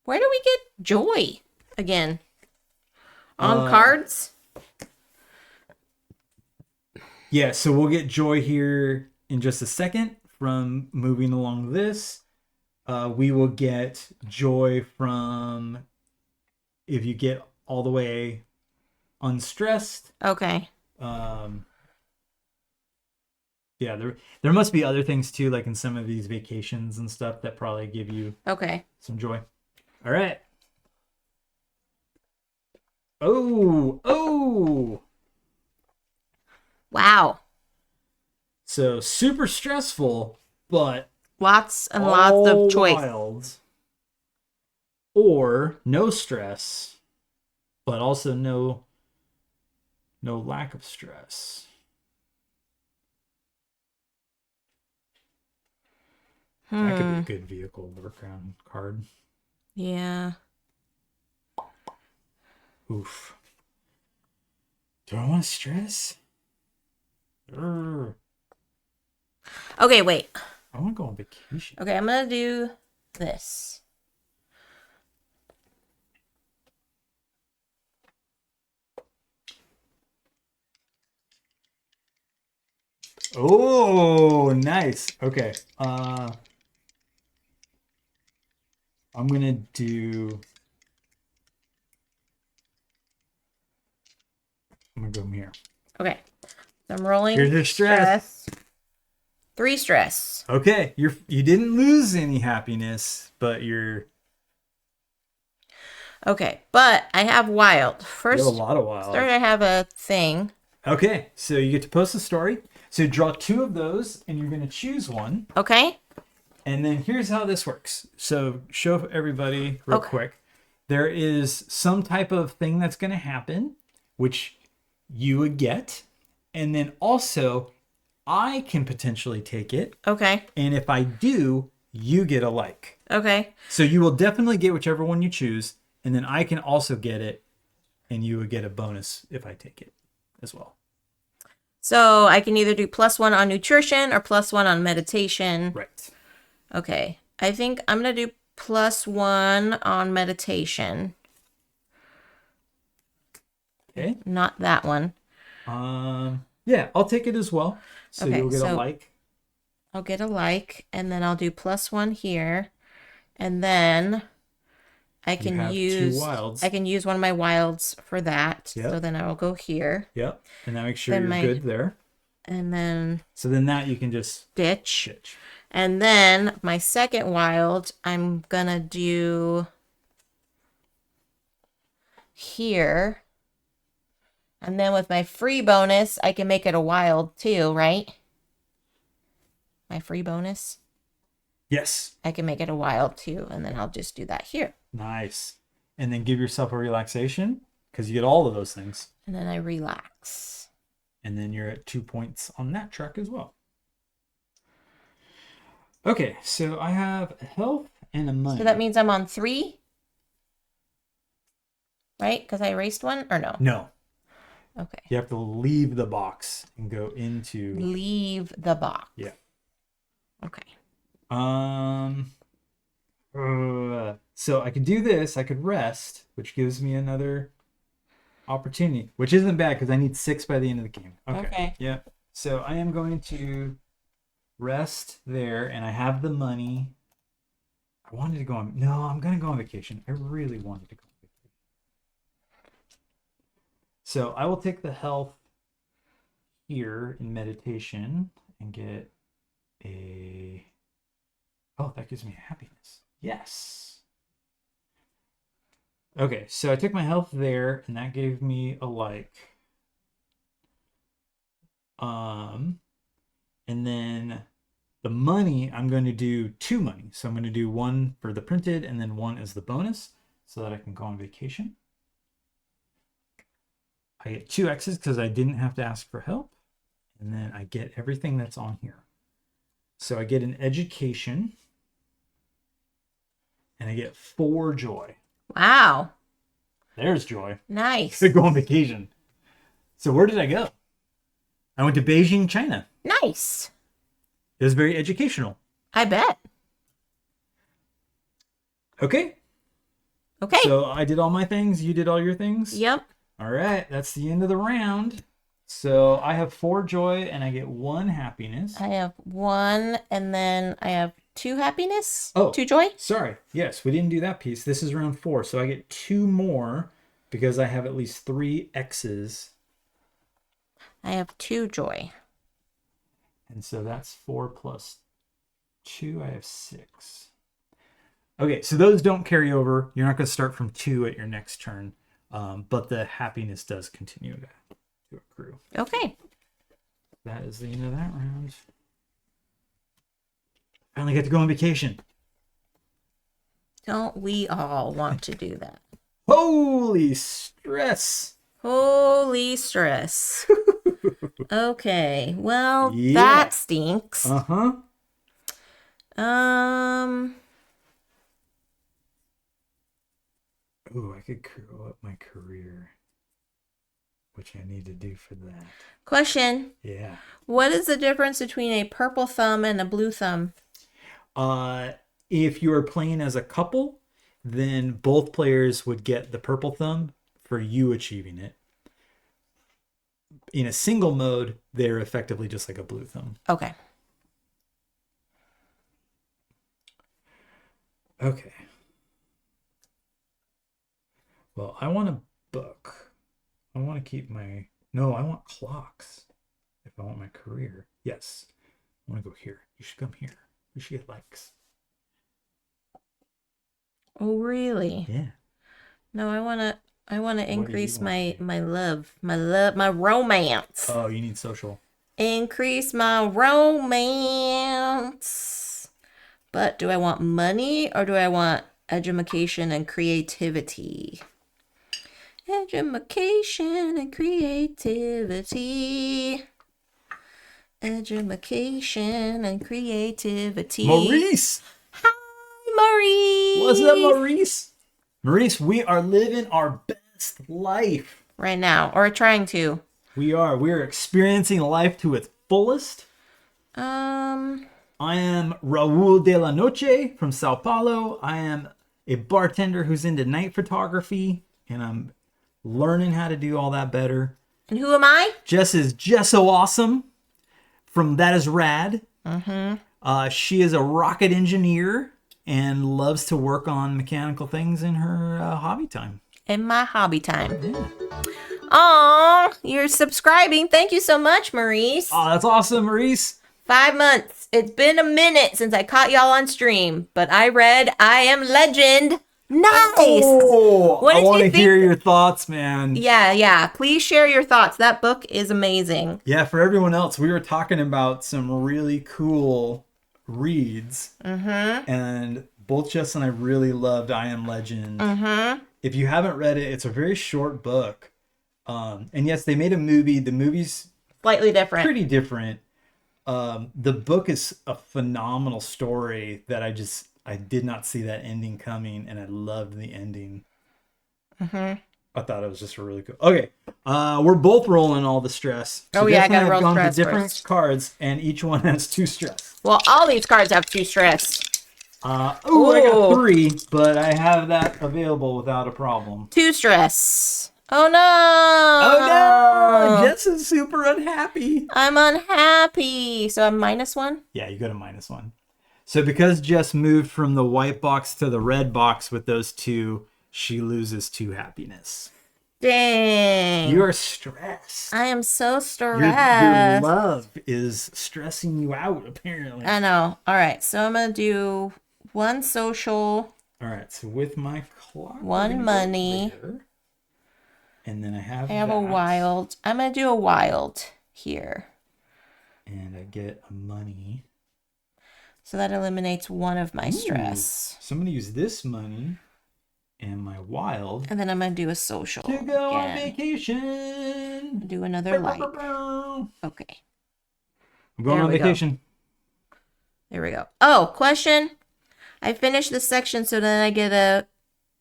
Where do we get joy again? On cards? Yeah, so we'll get joy here in just a second from moving along this. We will get joy from if you get all the way unstressed. Okay. Yeah, there must be other things too, like in some of these vacations and stuff that probably give you Okay. some joy. All right. Oh. Wow. So super stressful, but Lots and lots of choice. wild. Or no stress, but also no lack of stress. That could be a good vehicle workaround card. Yeah. Oof. Do I want to stress? Urgh. Okay, wait. I want to go on vacation. Okay, I'm going to do this. Oh, nice. Okay. I'm gonna do. I'm gonna go from here. Okay. So I'm rolling. Here's your stress. 3 stress. Okay, you didn't lose any happiness, but you're. Okay, but I have wild. You First, have a lot of wild. third, I have a thing. Okay, so you get to post a story. So draw 2 of those, and you're gonna choose one. Okay. And then here's how this works. So show everybody real quick. There is some type of thing that's going to happen, which you would get. And then also, I can potentially take it. Okay. And if I do, you get a like. Okay. So you will definitely get whichever one you choose. And then I can also get it. And you would get a bonus if I take it as well. So I can either do +1 on nutrition or +1 on meditation. Right. Okay. I think I'm going to do +1 on meditation. Okay. Not that one. Yeah, I'll take it as well. So Okay, you'll get a so like. I'll get a like, and then I'll do +1 here. And then I can have 2 use wilds. I can use one of my wilds for that. Yep. So then I will go here. Yep. And that makes sure Then you're good there. And then So then that you can just ditch. ditch. And then my second wild, I'm gonna do here. And then with my free bonus, I can make it a wild too, right? My free bonus, Yes. I can make it a wild too. And then I'll just do that here. Nice. And then give yourself a relaxation because you get all of those things. And then I relax. And then you're at 2 points on that track as well. Okay, so I have a health and a money. So that means I'm on 3, right? Because I erased one, or no? No. Okay. You have to leave the box and go into. Leave the box. Yeah. Okay. So I could do this. I could rest, which gives me another opportunity, which isn't bad because I need 6 by the end of the game. Okay. Yeah. So I am going to rest there, and I have the money. I wanted to go on. No, I'm going to go on vacation. I really wanted to go on vacation. So I will take the health here in meditation and get a. Oh, that gives me happiness. Yes. Okay, so I took my health there, and that gave me a like. And then the money, I'm going to do 2 money. So I'm going to do 1 for the printed and then 1 as the bonus so that I can go on vacation. I get 2 X's because I didn't have to ask for help. And then I get everything that's on here. So I get an education. And I get 4 joy. Wow. There's joy. Nice. To go on vacation. So where did I go? I went to Beijing, China. Nice. It was very educational. I bet. Okay. Okay. So I did all my things. You did all your things. Yep. All right. That's the end of the round. So I have 4 joy and I get 1 happiness. I have 1 and then I have 2 happiness. Oh, 2 joy. Sorry. Yes, we didn't do that piece. This is round 4. So I get 2 more because I have at least 3 X's. I have 2 joy. And so that's 4 plus 2. I have 6. Okay, so those don't carry over. You're not going to start from 2 at your next turn. But the happiness does continue to accrue. Okay. That is the end of that round. Finally get to go on vacation. Don't we all want to do that? Holy stress. Holy stress. Okay. Well, Yeah. that stinks. Uh-huh. Ooh, I could grow up my career. Which I need to do for that. Question. Yeah. What is the difference between a purple thumb and a blue thumb? If you are playing as a couple, then both players would get the purple thumb for you achieving it. In a single mode, they're effectively just like a blue thumb. Okay. Okay. Well, I want a book. I want to keep my... No, I want clocks. If I want my career. Yes. I want to go here. You should come here. We should get likes. Oh, really? Yeah. No, I want to increase my want? my romance. Oh, you need social. Increase my romance. But do I want money or do I want education and creativity? Education and creativity. Education and creativity. Maurice! Hi, Maurice! What's up, Maurice? Maurice, we are living our best life. Right now, or trying to. We are experiencing life to its fullest. Um, I am Raul de la Noche from Sao Paulo. I am a bartender who's into night photography, and I'm learning how to do all that better. and who am I? Jess is Jesso Awesome from That Is Rad. She is a rocket engineer and loves to work on mechanical things in her hobby time. In my hobby time. Yeah. Aw, you're subscribing. Thank you so much, Maurice. Oh, that's awesome, Maurice. 5 months. It's been a minute since I caught y'all on stream, but I read I Am Legend. Nice. Oh, What I did you want to think? hear your thoughts, man. Yeah. Please share your thoughts. That book is amazing. Yeah, for everyone else, we were talking about some really cool reads. And both Jess and I really loved I Am Legend. If you haven't read it, it's a very short book. And yes, they made a movie. The movie's Slightly different. pretty different. The book is a phenomenal story that I did not see that ending coming, and I loved the ending. I thought it was just really cool. Okay, we're both rolling all the stress. Oh, yeah, Jess I and gotta have roll gone stress to different first. cards, and each one has 2 stress. Well, all these cards have 2 stress. I got Ooh. 3, but I have that available without a problem. 2 stress. Oh no! Oh no! Jess is super unhappy. I'm unhappy. So I'm -1? Yeah, you go to -1. So because Jess moved from the white box to the red box with those 2, she loses 2 happiness. Dang. You are stressed. I am so Your stressed. love is stressing you out, apparently. I know. All right. So I'm going to do 1 social, All right, so with my clock, 1 we're gonna go money. there. And then I have I have a that, wild. I'm going to do a wild here. and I get a money. So that eliminates 1 of my Ooh, stress. so I'm going to use this money and my wild And then I'm going to do a social to go on again. vacation. Do another like. Bow. Okay. I'm going There on we go. vacation. There we go. Oh, question. I finished this section, so then I get a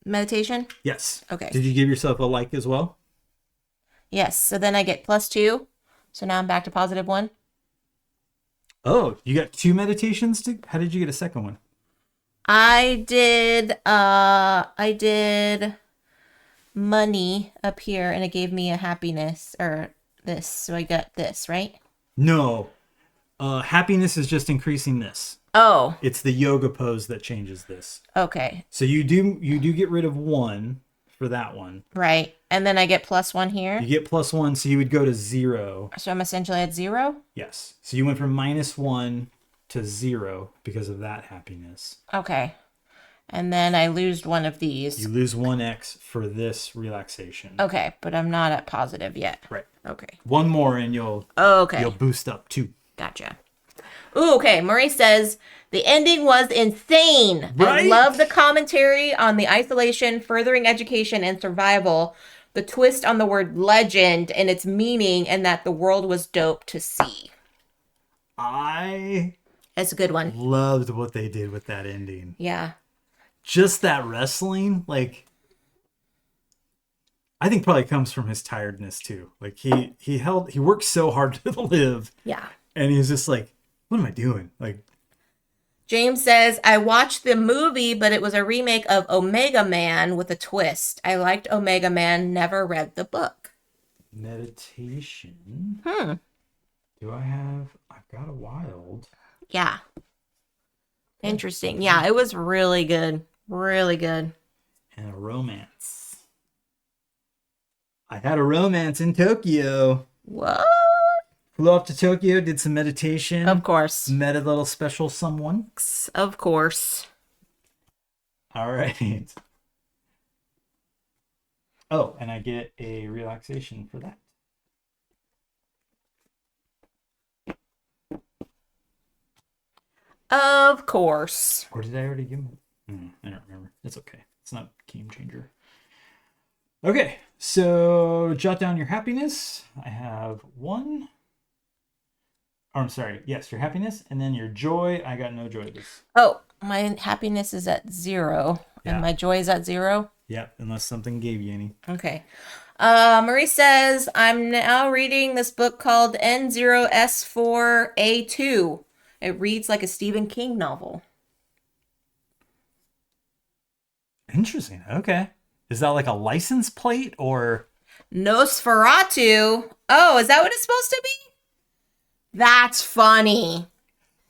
meditation? Yes. Okay. Did you give yourself a like as well? Yes, so then I get +2. So now I'm back to +1. Oh, you got 2 meditations to. How did you get a second one? I did money up here and it gave me a happiness or this. So I got this, right? No. Happiness is just increasing this. Oh, It's the yoga pose that changes this. okay. So you do get rid of 1 for that one. Right. And then I get +1 here. You get +1, so you would go to 0. So I'm essentially at 0. Yes. So you went from -1 to 0 because of that happiness. Okay. And then I lose one of these. You lose 1x for this relaxation. Okay, but I'm not at positive yet. Right. Okay. 1 more and you'll Okay. boost up 2. Gotcha. Ooh, okay. Murray says the ending was insane. Right? I love the commentary on the isolation, furthering education, and survival. The twist on the word legend and its meaning, and that the world was dope to see. I That's a good one. loved what they did with that ending. Yeah. Just that wrestling, like, I think probably comes from his tiredness too. Like he worked so hard to live, Yeah. and he's just like, what am I doing? Like, James says, I watched the movie, but it was a remake of Omega Man with a twist. I liked Omega Man, never read the book. meditation. Do I have? I've got a wild Yeah. Interesting. Yeah, it was really good. Really good. and a romance. I had a romance in Tokyo. What? Flew off to Tokyo, did some meditation. Of course. Met a little special someone. Of course. All right. Oh, and I get a relaxation for that. Of course. Or did I already give him? I don't remember. It's okay. It's not a game changer. Okay, so jot down your happiness. I have 1. Oh, I'm sorry. Yes, your happiness, and then your joy. I got no joy this. Oh, my happiness is at 0 Yeah. and my joy is at 0. Yep, unless something gave you any. Okay. Marie says, I'm now reading this book called N0S4A2. It reads like a Stephen King novel. Interesting. Okay. Is that like a license plate or? Nosferatu. Oh, is that what it's supposed to be? That's funny.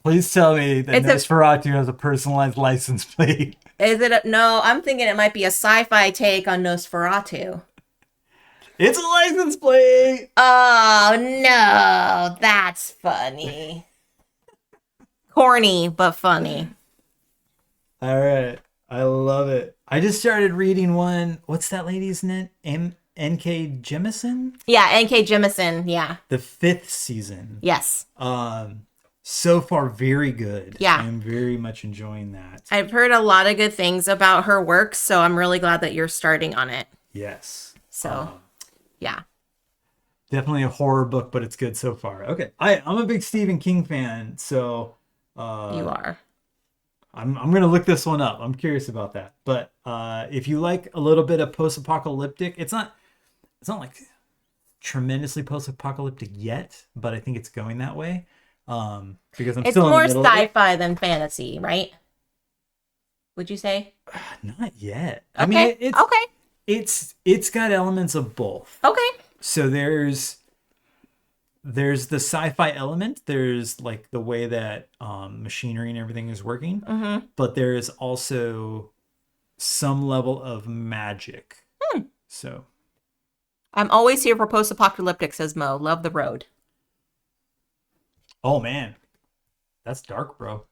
Please tell me that It's a- Nosferatu has a personalized license plate. Is it? No, I'm thinking it might be a sci-fi take on Nosferatu. It's a license plate. Oh, no. That's funny. Corny, but funny. All right. I love it. I just started reading one. What's that lady's name? N.K. Jemisin? Yeah, N.K. Jemisin. Yeah. The 5th season. Yes. So far, very good. Yeah. I'm very much enjoying that. I've heard a lot of good things about her work, so I'm really glad that you're starting on it. Yes. So, yeah. Definitely a horror book, but it's good so far. Okay. I'm a big Stephen King fan, so You are. I'm gonna look this one up. I'm curious about that. But if you like a little bit of post-apocalyptic, it's not like tremendously post-apocalyptic yet, but I think it's going that way. Because I'm It's still more in the middle of it. sci-fi than fantasy, right? Would you say? Not yet. Okay. I mean, Okay. it's got elements of both. Okay. So there's the sci-fi element. There's like the way that machinery and everything is working, but there is also some level of magic. So I'm always here for post-apocalyptic, says Mo. Love the road. oh man, that's dark, bro.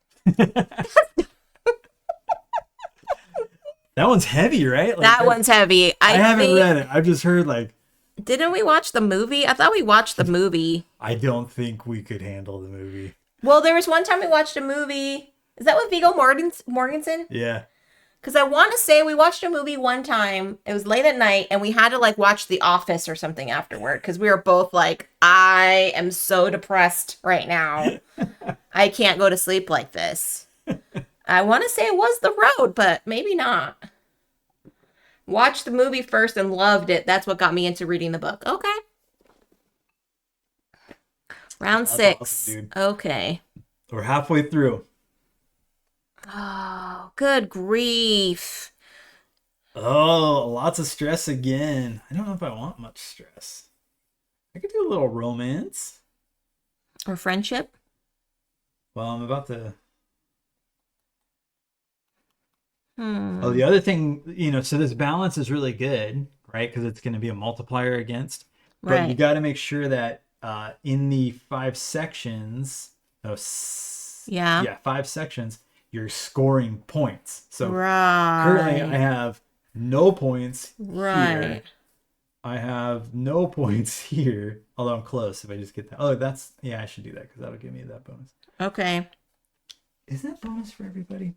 That one's heavy, right? Like, That one's heavy. I haven't read it. I've just heard like. Didn't we watch the movie? I thought we watched the movie. I don't think we could handle the movie. Well, there was one time we watched a movie. Is that with Viggo Mortensen? Yeah. Because I want to say we watched a movie one time. It was late at night, and we had to like watch The Office or something afterward because we were both like, I am so depressed right now. I can't go to sleep like this. I want to say it was The Road, but maybe not. Watched the movie first and loved it. That's what got me into reading the book. Okay. Round That's 6. awesome, dude. Okay. We're halfway through. Oh, good grief. Oh, lots of stress again. I don't know if I want much stress. I could do a little romance. Or friendship? Well, I'm about to. Hmm. Oh, the other thing, so this balance is really good, right? Because it's going to be a multiplier against. But you Right. got to make sure that in the 5 sections, Yeah. yeah, 5 sections, you're scoring points. So currently I Right. have no points Right. here. I have no points here, although I'm close if I just get that. Oh, yeah, I should do that because that'll give me that bonus. Okay. Isn't that bonus for everybody?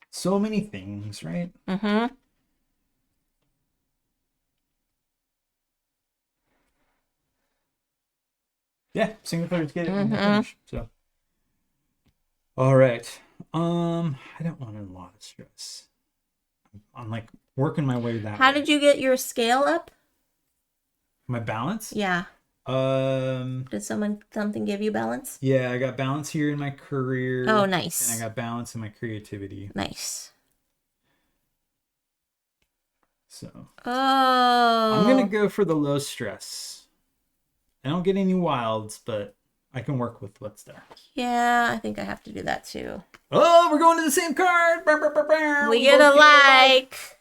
So many things, right? Mm-hmm. Yeah, single players get it when they Mm-hmm. finish. So, all right. I don't want a lot of stress. I'm like working my way that How way. did you get your scale up? My balance? Yeah. Did something give you balance? Yeah, I got balance here in my career. Oh, And I nice. got balance in my creativity. Nice. So I'm gonna Oh. go for the low stress. I don't get any wilds, but I can work with what's there. Yeah, I think I have to do that too. Oh, we're going to the same card. We get both a like,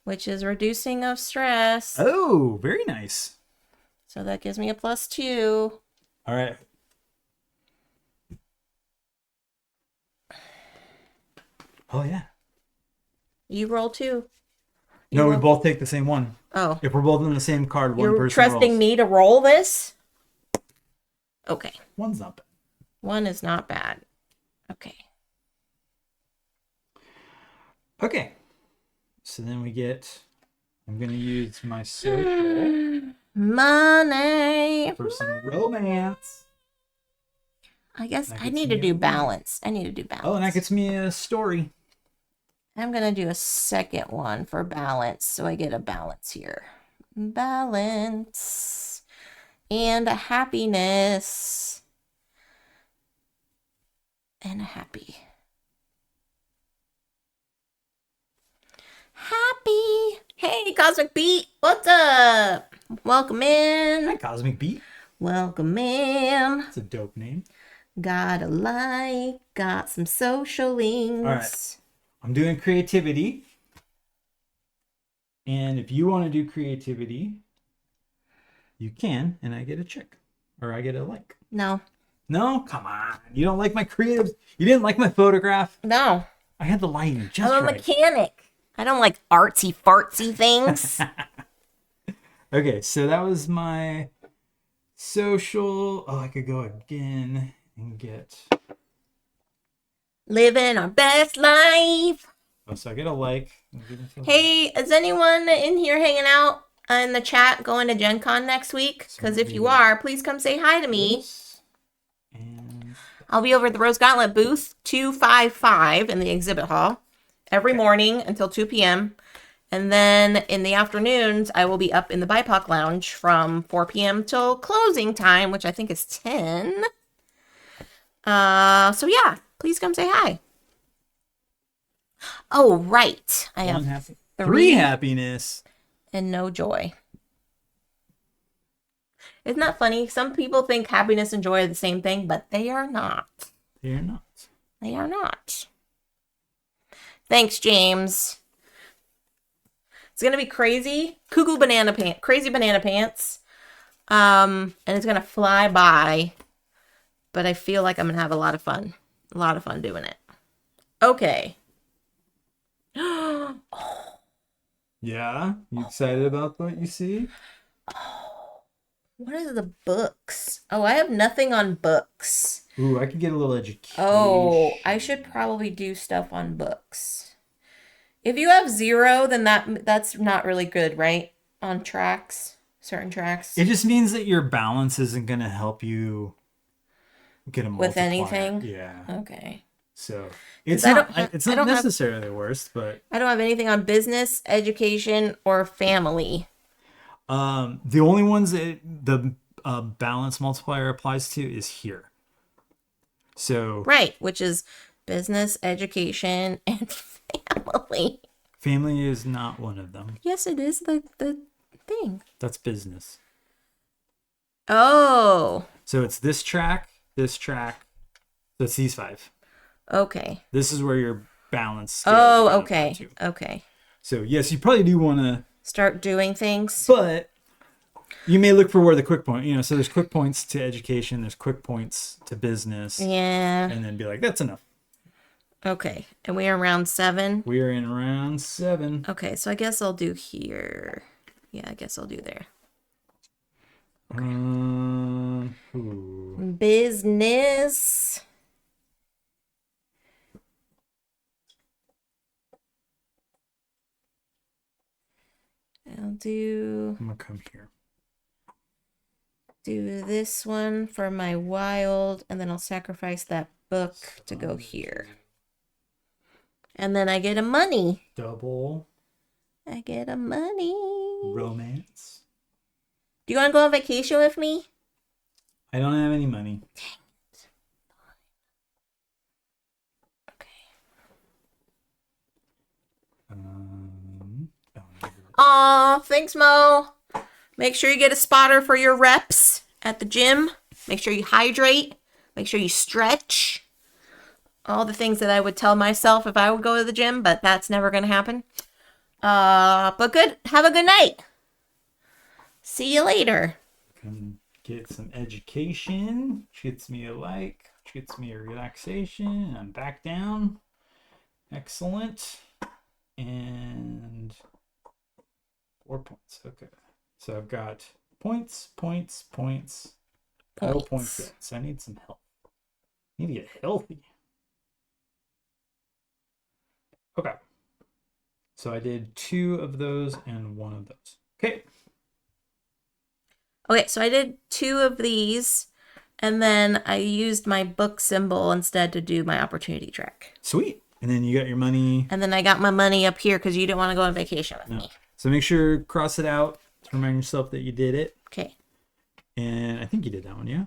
which is reducing of stress. Oh, very nice. So that gives me a +2. All right. Oh yeah. You roll 2. No, we roll- both take the same one. Oh, If we're both in the same card, one you're person trusting rolls. me to roll this? Okay. One's not bad. 1 is not bad. Okay. Okay. So then we get. I'm gonna use my social Money. for some romance. I guess That I gets need me to do a win. balance. I need to do balance. Oh, and that gets me a story. I'm going to do a second one for balance. So I get a balance here. Balance. And a happiness. And a happy. Happy. Hey, Cosmic Beat. What's up? Welcome in. Hi, Cosmic Beat. Welcome in. That's a dope name. Got a like. Got some social links. All right. I'm doing creativity. And if you want to do creativity, you can, and I get a check. Or I get a like. No. No? Come on. You don't like my creatives? You didn't like my photograph? No. I had the lighting just I'm a right. mechanic. I don't like artsy fartsy things. Okay, so that was my social. Oh, I could go again and get. Living our best life. Oh, so I get a like. Hey, is anyone in here hanging out in the chat going to Gen Con next week? Because if you are, please come say hi to me. And I'll be over at the Rose Gauntlet booth 255 in the exhibit hall every morning until 2 p.m. And then in the afternoons, I will be up in the BIPOC lounge from 4 p.m. till closing time, which I think is 10. So yeah, please come say hi. Oh, right. I have 3 happiness. and no joy. Isn't that funny? Some people think happiness and joy are the same thing, but they are not. They're not. They are not. Thanks, James. It's gonna be crazy. Crazy banana pants. And it's gonna fly by. But I feel like I'm gonna have a lot of fun. A lot of fun doing it. Okay. Yeah? You excited about what you see? What are the books? Oh, I have nothing on books. Ooh, I could get a little education. Oh, I should probably do stuff on books. If you have 0, then that's not really good, right? On tracks, certain tracks. It just means that your balance isn't going to help you get a With multiplier. anything? Yeah. Okay. So Because it's not it's not necessarily worse, but I don't have anything on business, education, or family. the only ones that the balance multiplier applies to is here. So Right, which is business, education, and family. family is not one of them. Yes, it is the thing. That's business. Oh, So it's this track, this track. So it's these 5. okay. This is where your balance scale is Oh, gonna okay. apply to. Okay. So yes, you probably do want to, Start doing things. but you may look for where the quick point, so there's quick points to education, there's quick points to business, Yeah. and then be like, that's enough. Okay. And we are round 7. We are in round 7. Okay, so I guess I'll do here. Yeah, I guess I'll do there. Ooh. Business. I'll do I'm gonna come here. this one for my wild, and then I'll sacrifice that book to go here. And then I get a money. Double I get a money. romance. Do you want to go on vacation with me? I don't have any money. Okay. Aw, thanks, Mo. Make sure you get a spotter for your reps at the gym. Make sure you hydrate. Make sure you stretch. All the things that I would tell myself if I would go to the gym, but that's never going to happen. But good. Have a good night. See you later. Come get some education. Which gets me a like. Which gets me a relaxation. I'm back down. Excellent. And 4 points. Okay. So I've got points. No points yet. So I need some help. I need to get healthy. Okay. So I did 2 of those and 1 of those. Okay. Okay, so I did 2 of these, and then I used my book symbol instead to do my opportunity track. Sweet. And then you got your money. And then I got my money up here because you didn't want to go on vacation with me. So make sure cross it out to remind yourself that you did it. Okay. And I think you did that one, yeah?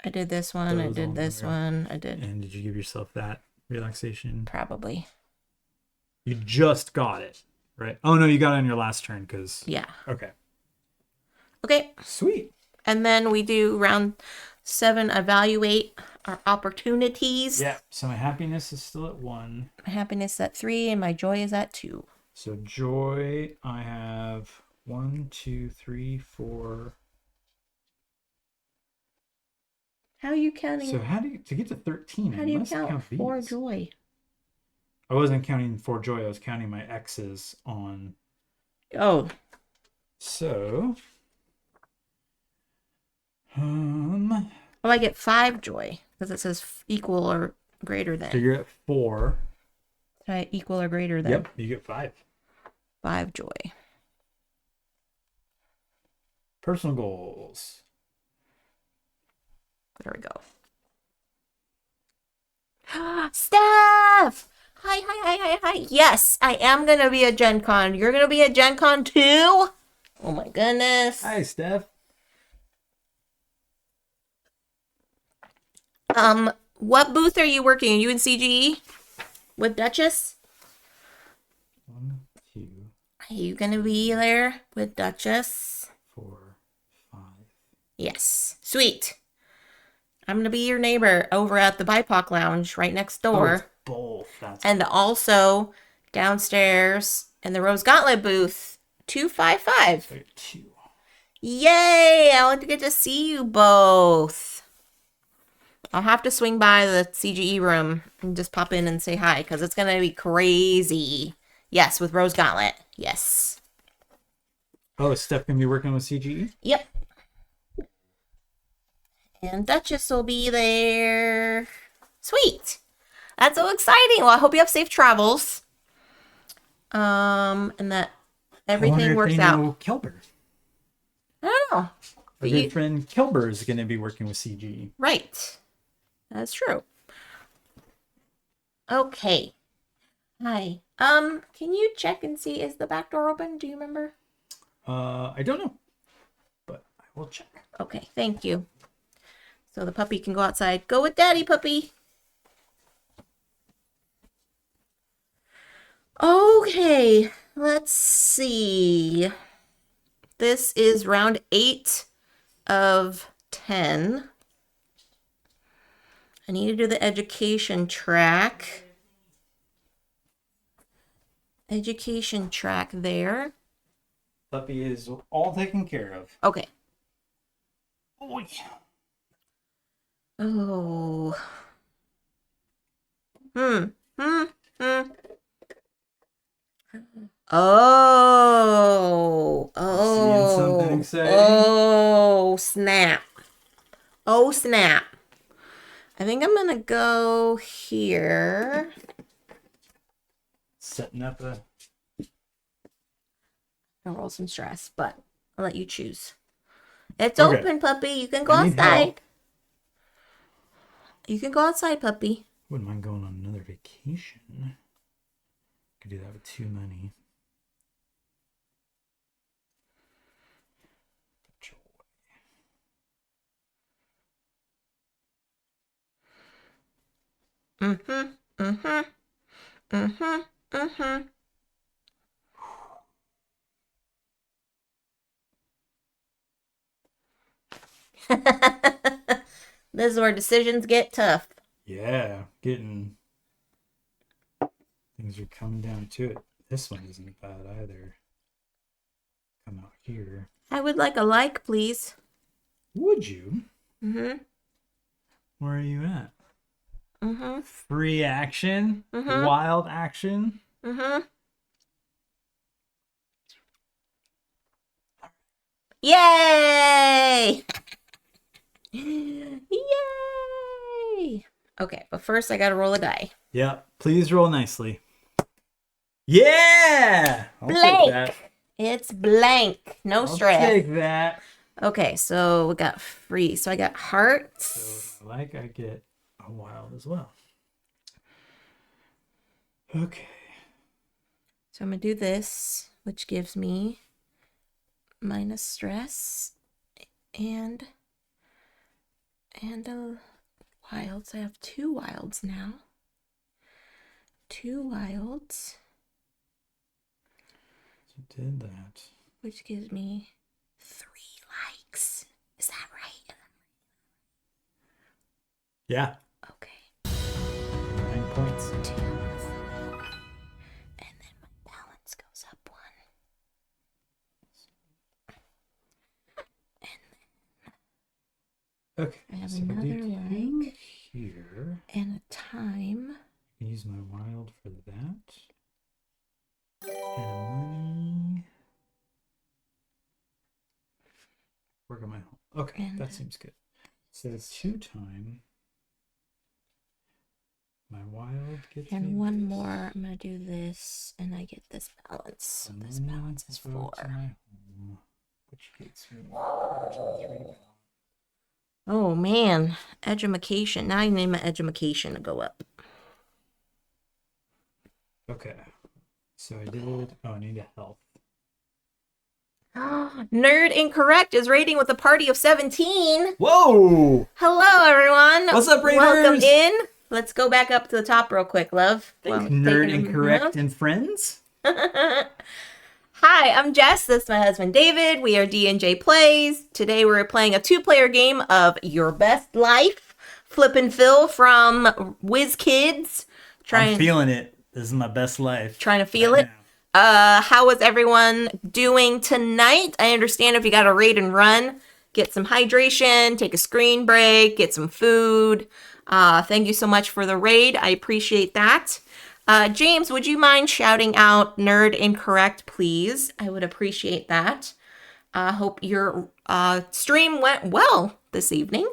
I did this one. I Those did on this there. one. I did And did you give yourself that relaxation? probably. You just got it, right? Oh, no, you got it on your last turn because... Yeah. Okay. Okay. Sweet. And then we do round 7, evaluate our opportunities. Yeah. So my happiness is still at 1. My happiness at 3 and my joy is at 2. So joy, I have 1, 2, 3, 4. How are you counting? So how do you, to get to 13, how I do you must count 4 these. joy? I wasn't counting 4 joy, I was counting my X's on. Oh. So, Oh, I get 5 joy because it says equal or greater than. so you're at 4. Right, equal or greater than. Yep, you get 5. 5 joy. Personal goals. There we go. Steph! Hi. Yes, I am going to be at Gen Con. You're going to be at Gen Con too? Oh my goodness. Hi, Steph. What booth are you working? Are you in CGE? With Duchess? 1, 2, Are you going to be there with Duchess? 4, 5. Yes. Sweet. I'm going to be your neighbor over at the BIPOC Lounge right next Oh, door. it's both. That's And also downstairs in the Rose Gauntlet booth, 255. 2. Yay! I want to get to see you both. I'll have to swing by the CGE room and just pop in and say hi because it's going to be crazy. Yes, with Rose Gauntlet. Yes. Oh, is Steph going to be working with CGE? Yep. And Duchess will be there. Sweet. That's so exciting. Well, I hope you have safe travels. And that I wonder everything if works they out. know Kelber. I don't know. Our good friend Kelber is going to be working with CG. Right. That's true. Okay. Hi. Can you check and see, is the back door open? Do you remember? I don't know, but I will check. Okay, thank you. So the puppy can go outside. Go with daddy, puppy. Okay, let's see. This is round 8 of 10. I need to do the education track. Education track there. Puppy is all taken care of. Okay. Oh, yeah. Oh. Hmm. Oh. Seeing something Oh. exciting? Oh, snap. Oh, snap. I think I'm gonna go here. Setting up a... I'll roll some stress, but I'll let you choose. It's Okay. open, puppy. You can go I need outside. help. You can go outside, puppy. Wouldn't mind going on another vacation. Could do that with 2 money. Mm-hmm. Mm-hmm. Mm-hmm. Mm-hmm. This is where decisions get tough. Yeah, getting... Things are coming down to it. This one isn't bad either. Come out here. I would like a like, please. Would you? Mm-hmm. Where are you at? Mm-hmm. Free action? Mhm. Wild action? Mm-hmm. Yay! Yay! Okay, but first I gotta roll a die. Yep. Please roll nicely. Yeah! I'll take Blank. that. It's blank. No I'll stress. take that. Okay, so we got free. So I got hearts. So like I get a wild as well. Okay. So I'm gonna do this, which gives me minus stress and a wilds. I have 2 wilds now. 2 wilds, So did that. which gives me 3 likes. Is that right? Yeah. Okay. 9 points. 2. And then my balance goes up 1. Okay. I have so another do 2 like here. and a time. Use my wild for that. And money. Work on my home. Okay, And that seems good. So 2 time. My wild gets and me 1 this. more. I'm gonna do this, and I get this balance. So And this then balance is go 4. to my home, which gets me 3. Oh man, edumacation. Now I need my edumacation to go up. Okay. So I did. Oh, I need a health. Nerd Incorrect is rating with a party of 17. Whoa! Hello, everyone. What's up, Welcome Raiders? in. Let's go back up to the top real quick, love. Thanks, Well, Nerd taking a Incorrect minute. and friends. Hi, I'm Jess. This is my husband David. We are D&J Plays. Today we're playing a 2-player game of Your Best Life. Flip and Fill from Whiz Kids. I'm feeling it. This is my best life. Trying to feel right it. How is everyone doing tonight? I understand if you got to raid and run, get some hydration, take a screen break, get some food. Thank you so much for the raid. I appreciate that. James, would you mind shouting out Nerd Incorrect, please? I would appreciate that. Hope your stream went well this evening.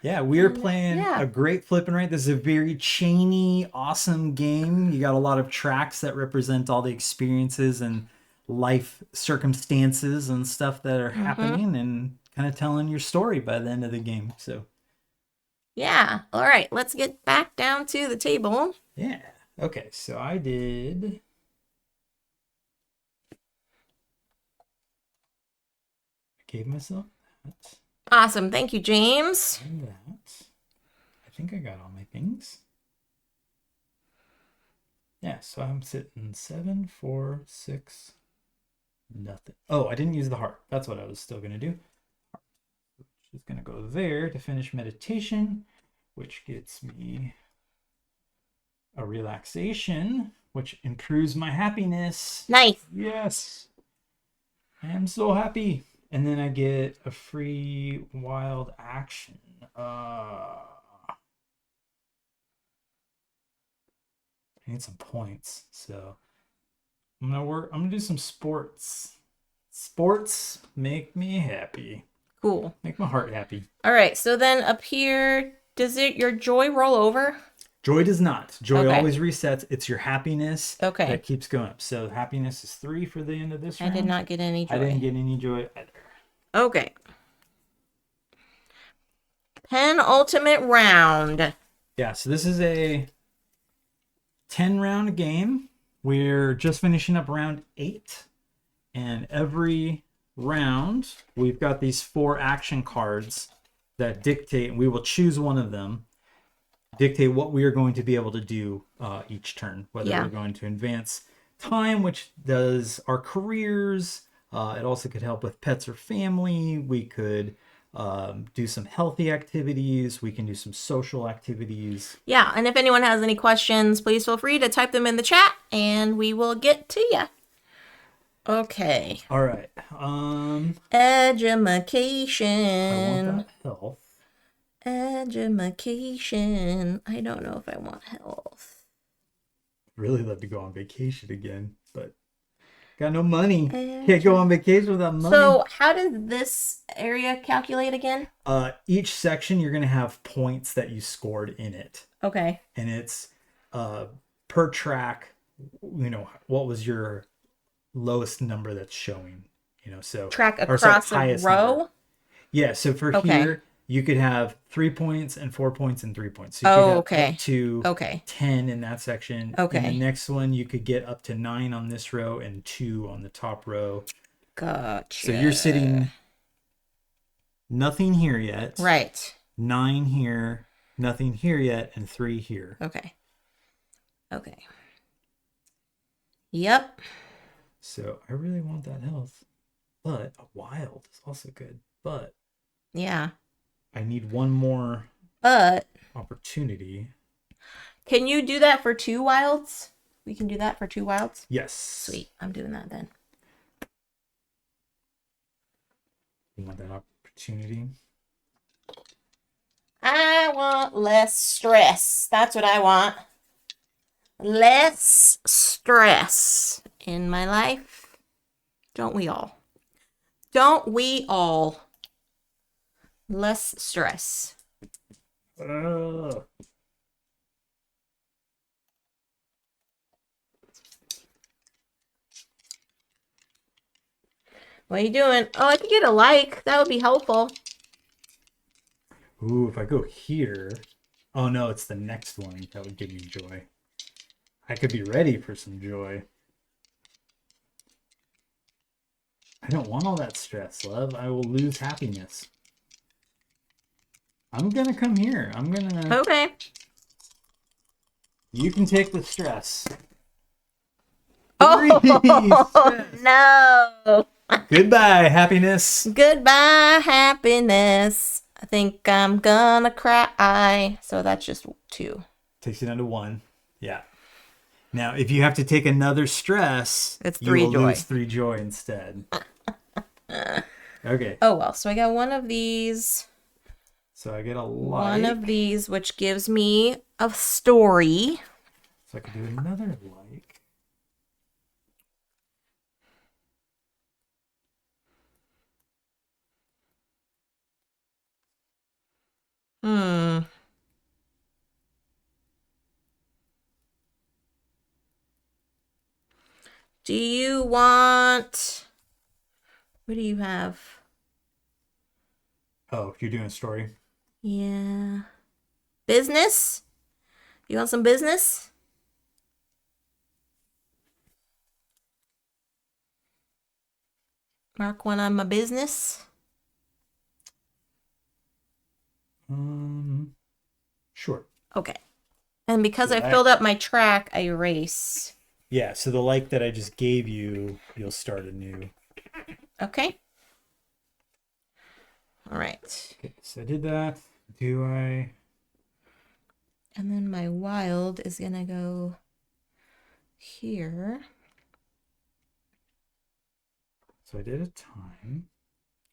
Yeah, we're And, playing yeah. a great flip and write. This is a very chainy, awesome game. You got a lot of tracks that represent all the experiences and life circumstances and stuff that are Mm-hmm. happening and kind of telling your story by the end of the game. So, Yeah. All right. Let's get back down to the table. yeah. Okay, so I did. I gave myself that. Awesome. Thank you, James. And that. I think I got all my things. Yeah, so I'm sitting 7, 4, 6, nothing. Oh, I didn't use the heart. That's what I was still gonna do. Which is gonna go there to finish meditation, which gets me a relaxation, which improves my happiness. Nice. Yes, I am so happy. And then I get a free wild action. I need some points, so I'm gonna do some sports. Sports make me happy. Cool. Make my heart happy. All right. So then up here, does your joy roll over? Joy does not. Joy Okay. always resets. It's your happiness Okay. that keeps going up. So happiness is 3 for the end of this I round. did not get any joy. I didn't get any joy either. Okay. Penultimate round. Yeah, so this is a 10-round game. We're just finishing up round 8. And every round, we've got these 4 action cards that dictate, and we will choose one of them, dictate what we are going to be able to do each turn, whether we're going to advance time, which does our careers. It also could help with pets or family. We could do some healthy activities. We can do some social activities. Yeah, and if anyone has any questions, please feel free to type them in the chat and we will get to you. Okay. All right. Edumacation. I want that health. Edumacation. I don't know if I want health. Really love to go on vacation again, but got no money. Can't go on vacation without money. So how does this area calculate again? Each section you're gonna have points that you scored in it. Okay. And it's per track, what was your lowest number that's showing, so track across a row. Number. Yeah, so for here you could have 3 points and 4 points and 3 points. So you could have up to 10 in that section. Okay. In the next one you could get up to 9 on this row and 2 on the top row. Gotcha. So you're sitting nothing here yet. Right. 9 here, nothing here yet, and 3 here. Okay. Yep. So I really want that health, but a wild is also good. But yeah, I need one more opportunity. Can you do that for 2 wilds? We can do that for 2 wilds? Yes. Sweet. I'm doing that then. You want that opportunity? I want less stress. That's what I want. Less stress in my life. Don't we all? Don't we all? Less stress. What are you doing? Oh, I could get a like. That would be helpful. Ooh, if I go here. Oh no, it's the next one that would give me joy. I could be ready for some joy. I don't want all that stress, love. I will lose happiness. I'm gonna come here. Okay. You can take the stress. Oh, no. Goodbye, happiness. Goodbye, happiness. I think I'm gonna cry. So that's just 2. Takes you down to 1. Yeah. Now, if you have to take another stress, it's 3 you will joy. lose 3 joy instead. Okay. Oh, well. So I got one of these. So I get a like. One of these, which gives me a story. So I can do another like. Hmm. Do you want... What do you have? Oh, you're doing a story? Yeah. Business? You want some business? Mark one on my business. Sure. Okay. And because So I filled up my track, I erase. yeah, so the like that I just gave you, you'll start anew. Okay. All right. Okay, so I did that. Do I? And then my wild is going to go here. So I did a time.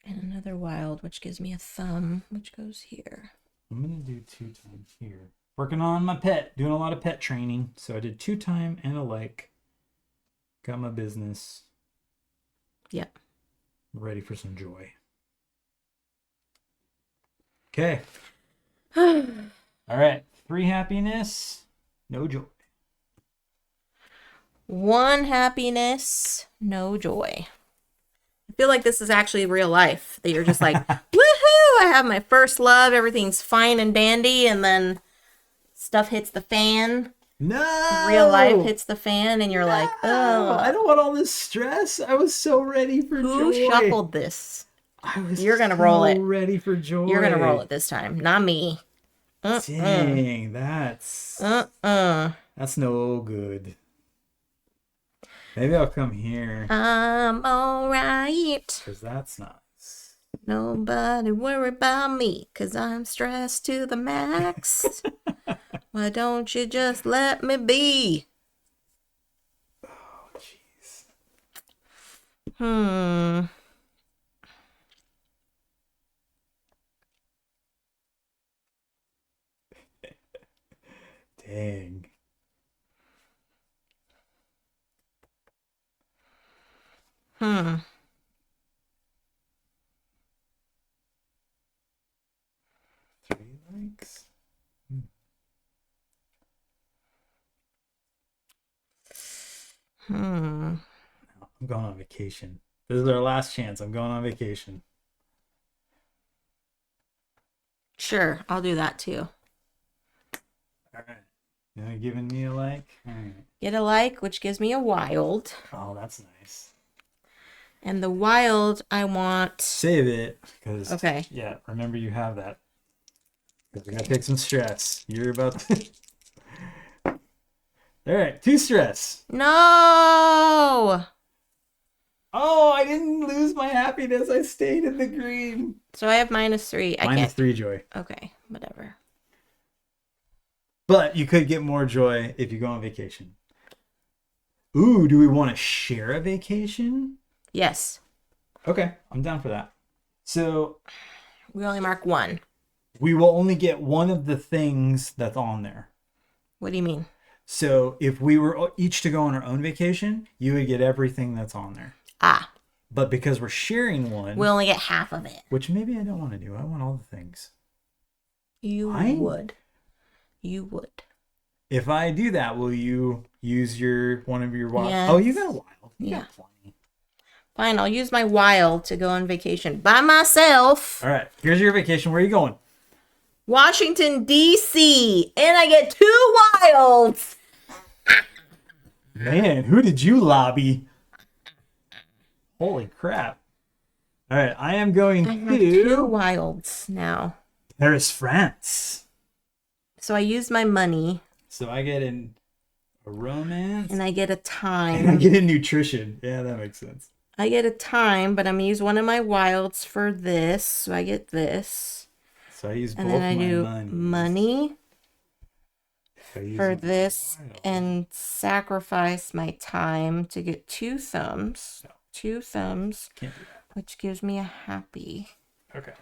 And another wild, which gives me a thumb, which goes here. I'm gonna do 2 times here. Working on my pet, doing a lot of pet training. So I did 2 time and a like. Got my business. Yep. Ready for some joy. Okay. All All right. 3 happiness, no joy. 1 happiness, no joy. I feel like this is actually real life. That you're just like, woohoo! I have my first love. Everything's fine and dandy, and then stuff hits the fan. No! Real life hits the fan, and you're like, Oh, I oh, don't want all this stress. I was so ready for who joy. shuffled this? I was You're gonna so roll it. ready for joy. You're gonna roll it this time, not me. Dang, that's no good. Maybe I'll come here. I'm alright. Because that's nice. Nobody worry about me, 'cause I'm stressed to the max. Why don't you just let me be? Oh, jeez. Hmm. Dang. Hmm. 3 likes? Hmm. I'm going on vacation. This is our last chance. I'm going on vacation. Sure, I'll do that too. All right. You giving me a like? All right. Get a like, which gives me a wild. Oh, that's nice. And the wild, I want... Save it. Because, Okay. yeah, remember you have that. Because we're going to take some stress. You're about to... All right, 2 stress. No! Oh, I didn't lose my happiness. I stayed in the green. So I have -3. I can't... -3 joy. Okay, whatever. But you could get more joy if you go on vacation. Ooh, do we want to share a vacation? Yes. Okay, I'm down for that. So We only mark 1. we will only get one of the things that's on there. What do you mean? So if we were each to go on our own vacation, you would get everything that's on there. Ah. But because we're sharing one, We only get half of it. which maybe I don't want to do. I want all the things. You would. You would. If I do that, will you use one of your wild? Yes. Oh, you got a wild. You Yeah. got plenty. Fine, I'll use my wild to go on vacation by myself. All right, here's your vacation. Where are you going? Washington, D.C. And I get 2 wilds. Man, who did you lobby? Holy crap. All right, I am going I have 2 to wilds now. Paris, France. So I use my money. So I get a romance. And I get a And I time. get a nutrition. Yeah, that makes sense. I get a time, but I'm going to use one of my wilds for this. So I get this. So I use And both then I my do monies. money I use for my this wild. and sacrifice my time to get 2 thumbs. No. 2 thumbs, Can't do that. which gives me a happy. Okay.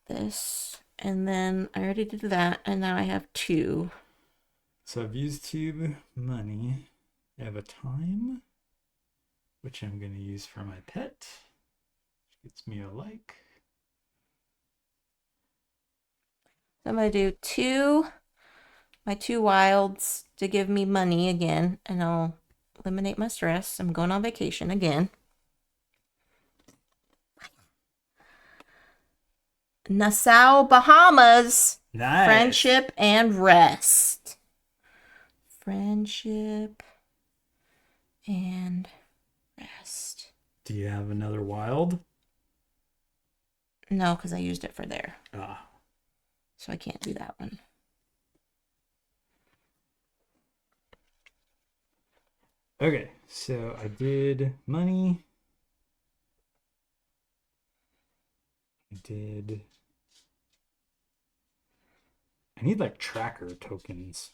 This. And then I already did that. And now I have 2. So I've used 2 money. I have a time, which I'm going to use for my pet. Which gets me a like. I'm going to do my two wilds to give me money again, and I'll eliminate my stress. I'm going on vacation again. Nassau, Bahamas. Nice. Friendship and rest. Friendship and rest. Do you have another wild? No, because I used it for there. Ah. So I can't do that one. Okay, so I did money. I need like tracker tokens.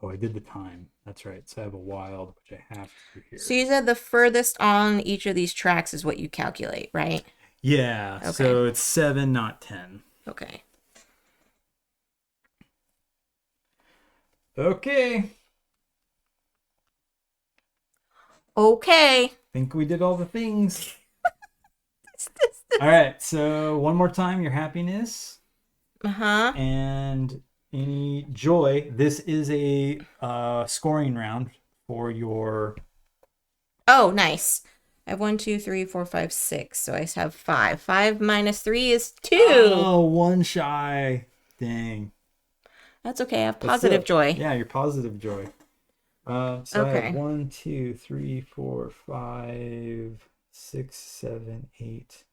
Oh, I did the time. That's right. So I have a wild, which I have to do here. So you said the furthest on each of these tracks is what you calculate, right? Yeah. Okay. So it's 7, not 10. Okay. Okay. Okay. Think we did all the things. All right. So one more time, your happiness. Uh-huh. And any joy. This is a scoring round for your. Oh, nice. I have 1, 2, 3, 4, 5, 6. So I have 5. 5 minus 3 is 2. Oh, one shy. Dang. That's okay. I have But positive still, joy. Yeah, your positive joy. So I Okay. have 1, 2, 3, 4, 5, 6, 7, 8,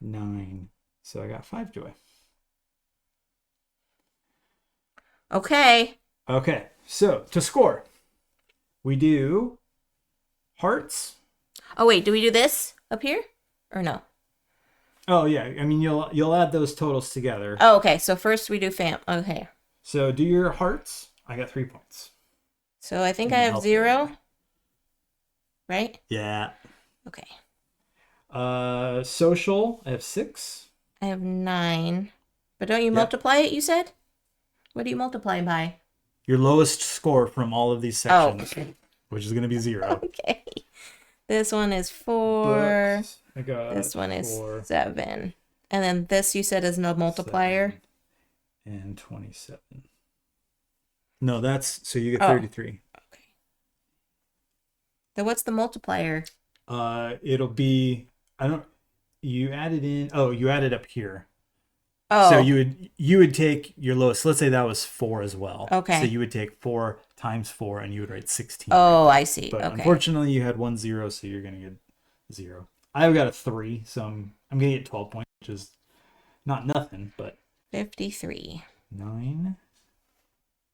9. So I got 5 joy. Okay. Okay, so to score, we do hearts. Oh, wait. Do we do this up here? Or no? Oh yeah, I mean you'll add those totals together. Oh, okay. So first we do fam. Okay. So do your hearts. I got 3 points. So I think You I can have help 0. there. Right? Yeah. Okay. Social, I have 6. I have 9. But don't you Yep. multiply it, you said? What do you multiply by? Your lowest score from all of these Oh. sections, which is going to be 0. Okay. This one is 4. Books, I got This one is 4, 7. And then this you said is no multiplier. 7, and 27. No, that's so you get Oh. 33. Okay. Then what's the multiplier? It'll be you added in. Oh, you added up here. Oh. So you would take your lowest. Let's say that was 4 as well. Okay. So you would take 4 times 4, and you would write 16. Oh, I see. But okay. unfortunately, you had 1 0, so you're gonna get 0. I've got a 3, so I'm gonna get 12 points, which is not nothing, but 53. 9,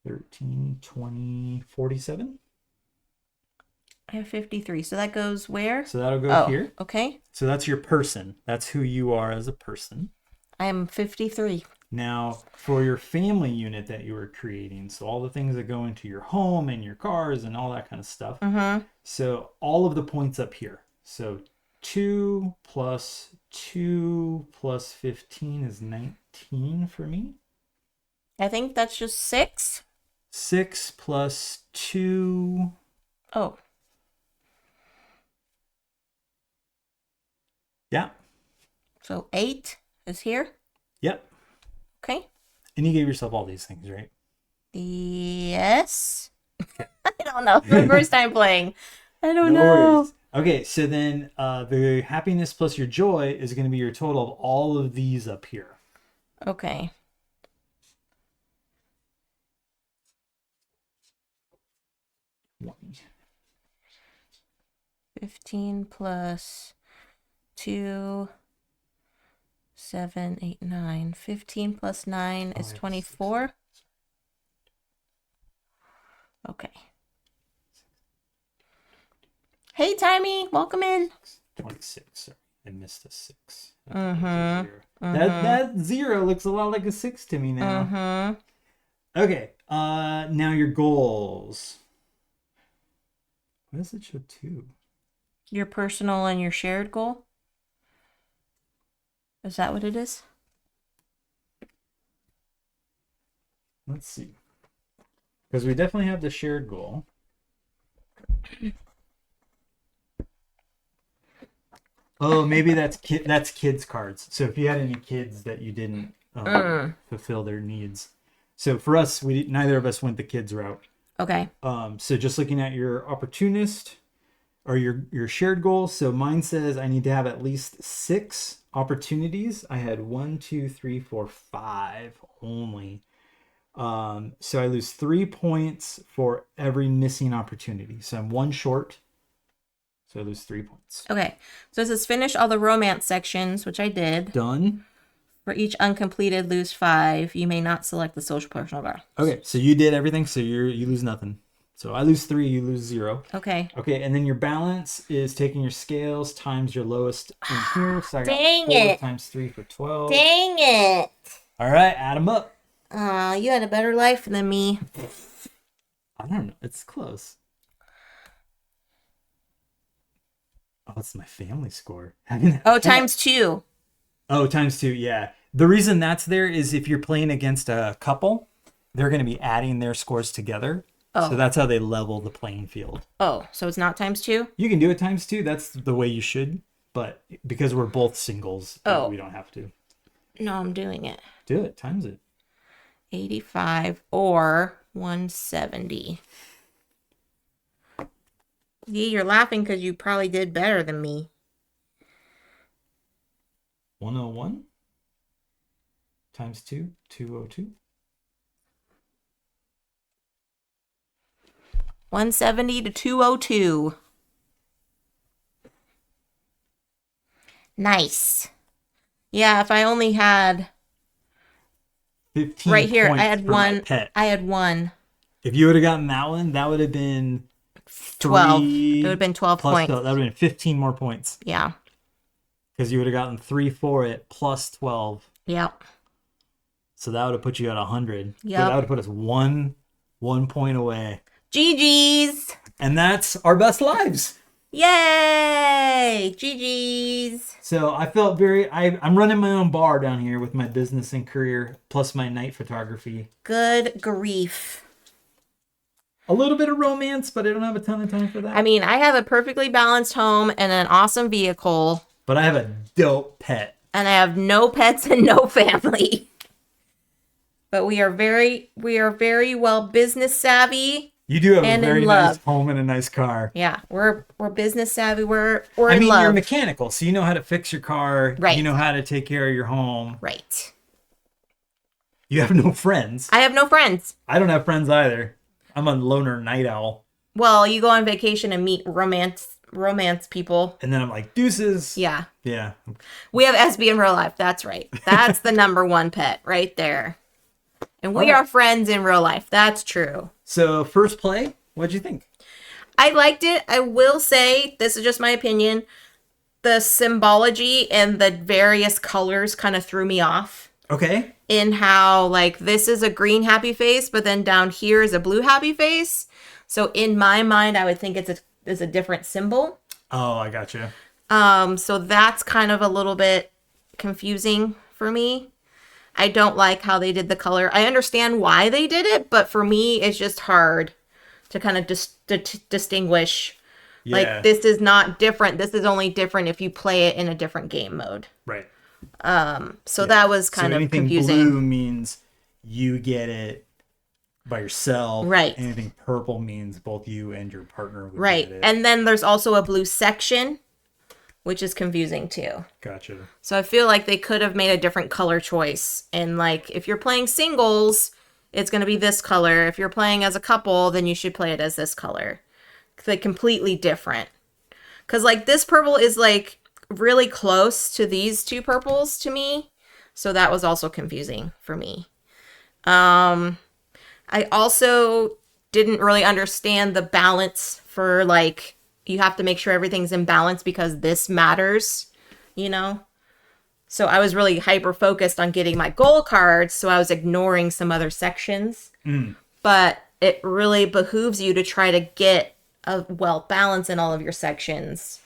13, 20, 47. I have 53. So that goes where? So that'll go here. Okay. So that's your person. That's who you are as a person. I am 53. Now, for your family unit that you were creating, so all the things that go into your home and your cars and all that kind of stuff. Mm-hmm. So all of the points up here. So 2 plus 2 plus 15 is 19 for me. I think that's just 6. 6 plus 2. Oh. Yeah. So 8 is here. Yep. Okay. And you gave yourself all these things, right? Yes. I don't know. It's my first time playing. I don't No know. worries. Okay, so then the happiness plus your joy is going to be your total of all of these up here. Okay. One. 15 plus 2, 7, 8, 9. 15 plus 9 is 24. Okay. Hey, Timey, welcome in. 26. Sorry, I missed a 6. Mm-hmm. That 0 looks a lot like a 6 to me now. Mm-hmm. Okay. Now your goals. Why does it show 2? Your personal and your shared goal? Is that what it is? Let's see. Because we definitely have the shared goal. Oh, maybe that's kids cards. So if you had any kids that you didn't fulfill their needs. So for us, neither of us went the kids route. Okay. So just looking at your opportunist or your shared goal. So mine says I need to have at least 6 opportunities. I had 1, 2, 3, 4, 5 only. So I lose 3 points for every missing opportunity. So I'm 1 short. So I lose 3 points. Okay. So this is finish all the romance sections, which I did. Done. For each uncompleted, lose 5. You may not select the social personal bar. Okay, so you did everything, so you lose nothing. So I lose 3, you lose 0. Okay. Okay, and then your balance is taking your scales times your lowest in here. So I got Dang 4 it. times 3 for 12. Dang it. All right, add them up. You had a better life than me. I don't know. It's close. Oh, it's my family score. Oh, times 2. Oh, times 2, yeah. The reason that's there is if you're playing against a couple, they're going to be adding their scores together. Oh. So that's how they level the playing field. Oh, so it's not times 2? You can do it times 2. That's the way you should. But because we're both singles, we don't have to. No, I'm doing it. Do it. Times it. 85 or 170. Yeah, you're laughing because you probably did better than me. 101 times 2, 202. 170 to 202. Nice. Yeah, if I only had 15 right here, points I had for my 1. pet. I had 1. If you would have gotten that one, that would have been 12. It would have been 12 plus points. 12. That would have been 15 more points. Yeah. Because you would have gotten 3 for it plus 12. Yep. So that would have put you at 100. Yep. So that would have put us one point away. GG's. And that's our best lives. Yay! GG's. So I felt I'm running my own bar down here with my business and career, plus my night photography. Good grief. A little bit of romance, but I don't have a ton of time for that. I mean, I have a perfectly balanced home and an awesome vehicle. But I have a dope pet. And I have no pets and no family. But we are very well business savvy. You do have and a very in nice love. home and a nice car. Yeah, we're business savvy. We're I in mean, love. you're mechanical, so you know how to fix your car. Right. You know how to take care of your home. Right. You have no friends. I have no friends. I don't have friends either. I'm a loner night owl. Well, you go on vacation and meet romance people. And then I'm like, deuces. Yeah. Yeah. We have SB in real life. That's right. That's the number 1 pet right there. And we are friends in real life. That's true. So first play, what'd you think? I liked it. I will say, this is just my opinion, the symbology and the various colors kind of threw me off. Okay. In how, like, this is a green happy face, but then down here is a blue happy face. So in my mind, I would think it's a different symbol. Oh, I gotcha. So that's kind of a little bit confusing for me. I don't like how they did the color. I understand why they did it, but for me, it's just hard to kind of distinguish. Yeah. Like, this is not different. This is only different if you play it in a different game mode. Right. So that was kind of anything confusing. Blue means you get it by yourself. Right. Anything purple means both you and your partner would Right. get it. And then there's also a blue section, which is confusing too. Gotcha. So I feel like they could have made a different color choice. And like, if you're playing singles, it's going to be this color. If you're playing as a couple, then you should play it as this color. Like, completely different. Because like, this purple is like really close to these 2 purples to me. So that was also confusing for me. I also didn't really understand the balance for, like, you have to make sure everything's in balance because this matters, you know? So I was really hyper focused on getting my goal cards, so I was ignoring some other sections. But it really behooves you to try to get a well balance in all of your sections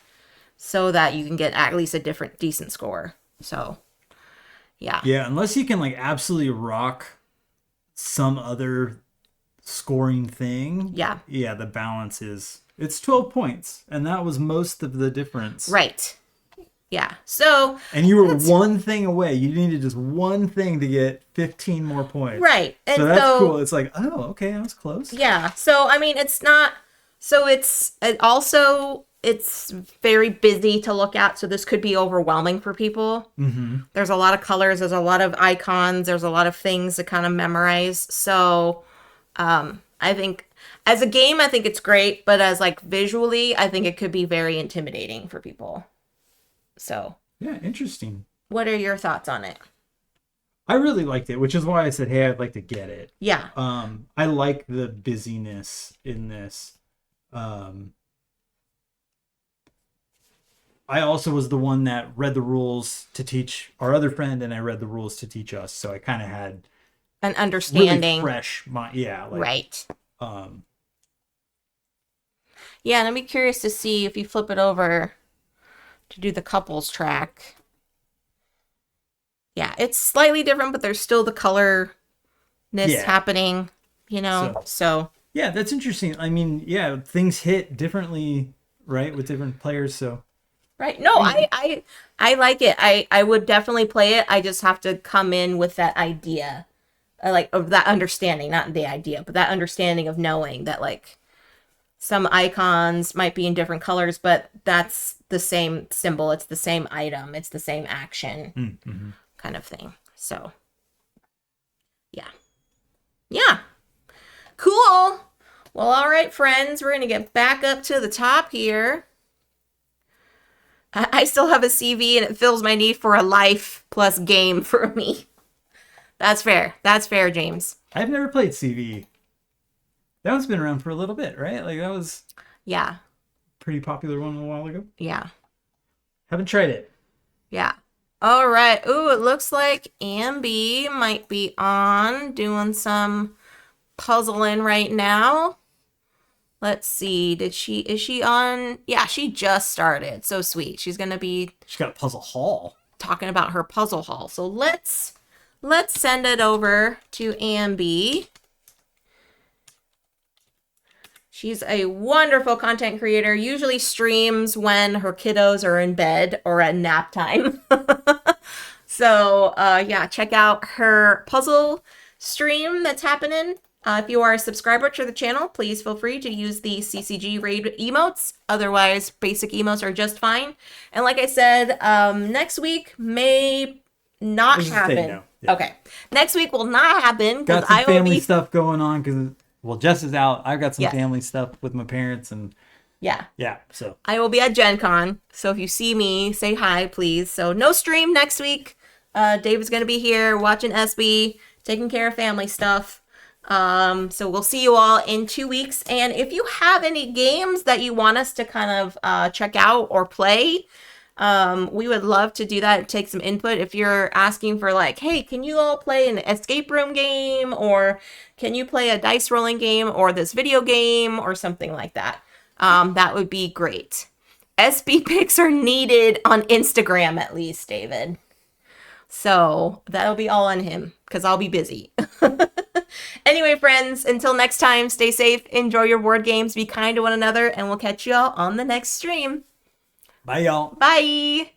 so that you can get at least a decent score. So, yeah. Yeah, unless you can like absolutely rock some other scoring thing. Yeah. Yeah, the balance is it's 12 points, and that was most of the difference. Right. Yeah. So And you were one thing away. You needed just one thing to get 15 more points. right. And So that's so cool. It's like, oh, okay, I was close. yeah. So I mean, it's not. So it also it's very busy to look at. So this could be overwhelming for people. Mm-hmm. There's a lot of colors. There's a lot of icons. There's a lot of things to kind of memorize. So I think as a game, I think it's great, but as like visually, I think it could be very intimidating for people. So Yeah, interesting. what are your thoughts on it? I really liked it, which is why I said, hey, I'd like to get it. Yeah. I like the busyness in this. I also was the one that read the rules to teach our other friend, and I read the rules to teach us. So I kind of had An really understanding. fresh mind. Yeah, like, Right. um, Yeah, and I'd be curious to see if you flip it over to do the couples track. Yeah, it's slightly different, but there's still the colorness Yeah. happening, you know? So yeah, that's interesting. I mean, yeah, things hit differently, right, with different players. So right. No, I like it. I would definitely play it. I just have to come in with that idea. Like of that understanding, not the idea, but that understanding of knowing that like some icons might be in different colors, but that's the same symbol, it's the same item, it's the same action mm-hmm. kind of thing. So yeah. Yeah. Cool. Well, all right, friends, we're gonna get back up to the top here. I still have a CV and it fills my need for a life plus game for me. That's fair. That's fair, James. I've never played CV. That one's been around for a little bit, right? Like that was Yeah. a pretty popular one a while ago. Yeah. Haven't tried it. Yeah. All right. Ooh, it looks like Ambi might be on doing some puzzling right now. Let's see. Is she on? Yeah, she just started. So sweet. She's going to be She's got a puzzle haul. talking about her puzzle haul. So let's send it over to Ambi. She's a wonderful content creator, usually streams when her kiddos are in bed or at nap time. So, yeah, check out her puzzle stream that's happening. If you are a subscriber to the channel, please feel free to use the CCG raid emotes. Otherwise, basic emotes are just fine. And like I said, next week may not Let's just say happen. no. Yeah. Okay. Next week will not happen because Got some I will family be... stuff going on because, well, Jess is out. I've got some Yes. family stuff with my parents, and Yeah. yeah, so I will be at Gen Con, so if you see me, say hi, please. So no stream next week. David's going to be here watching SB, taking care of family stuff. So we'll see you all in 2 weeks. And if you have any games that you want us to kind of check out or play, we would love to do that and take some input. If you're asking for like, hey, can you all play an escape room game, or can you play a dice rolling game, or this video game, or something like that, that would be great. SB pics are needed on Instagram at least, David. So that'll be all on him because I'll be busy. Anyway, friends, until next time, stay safe, enjoy your board games, be kind to one another, and we'll catch you all on the next stream. bye, y'all. Bye.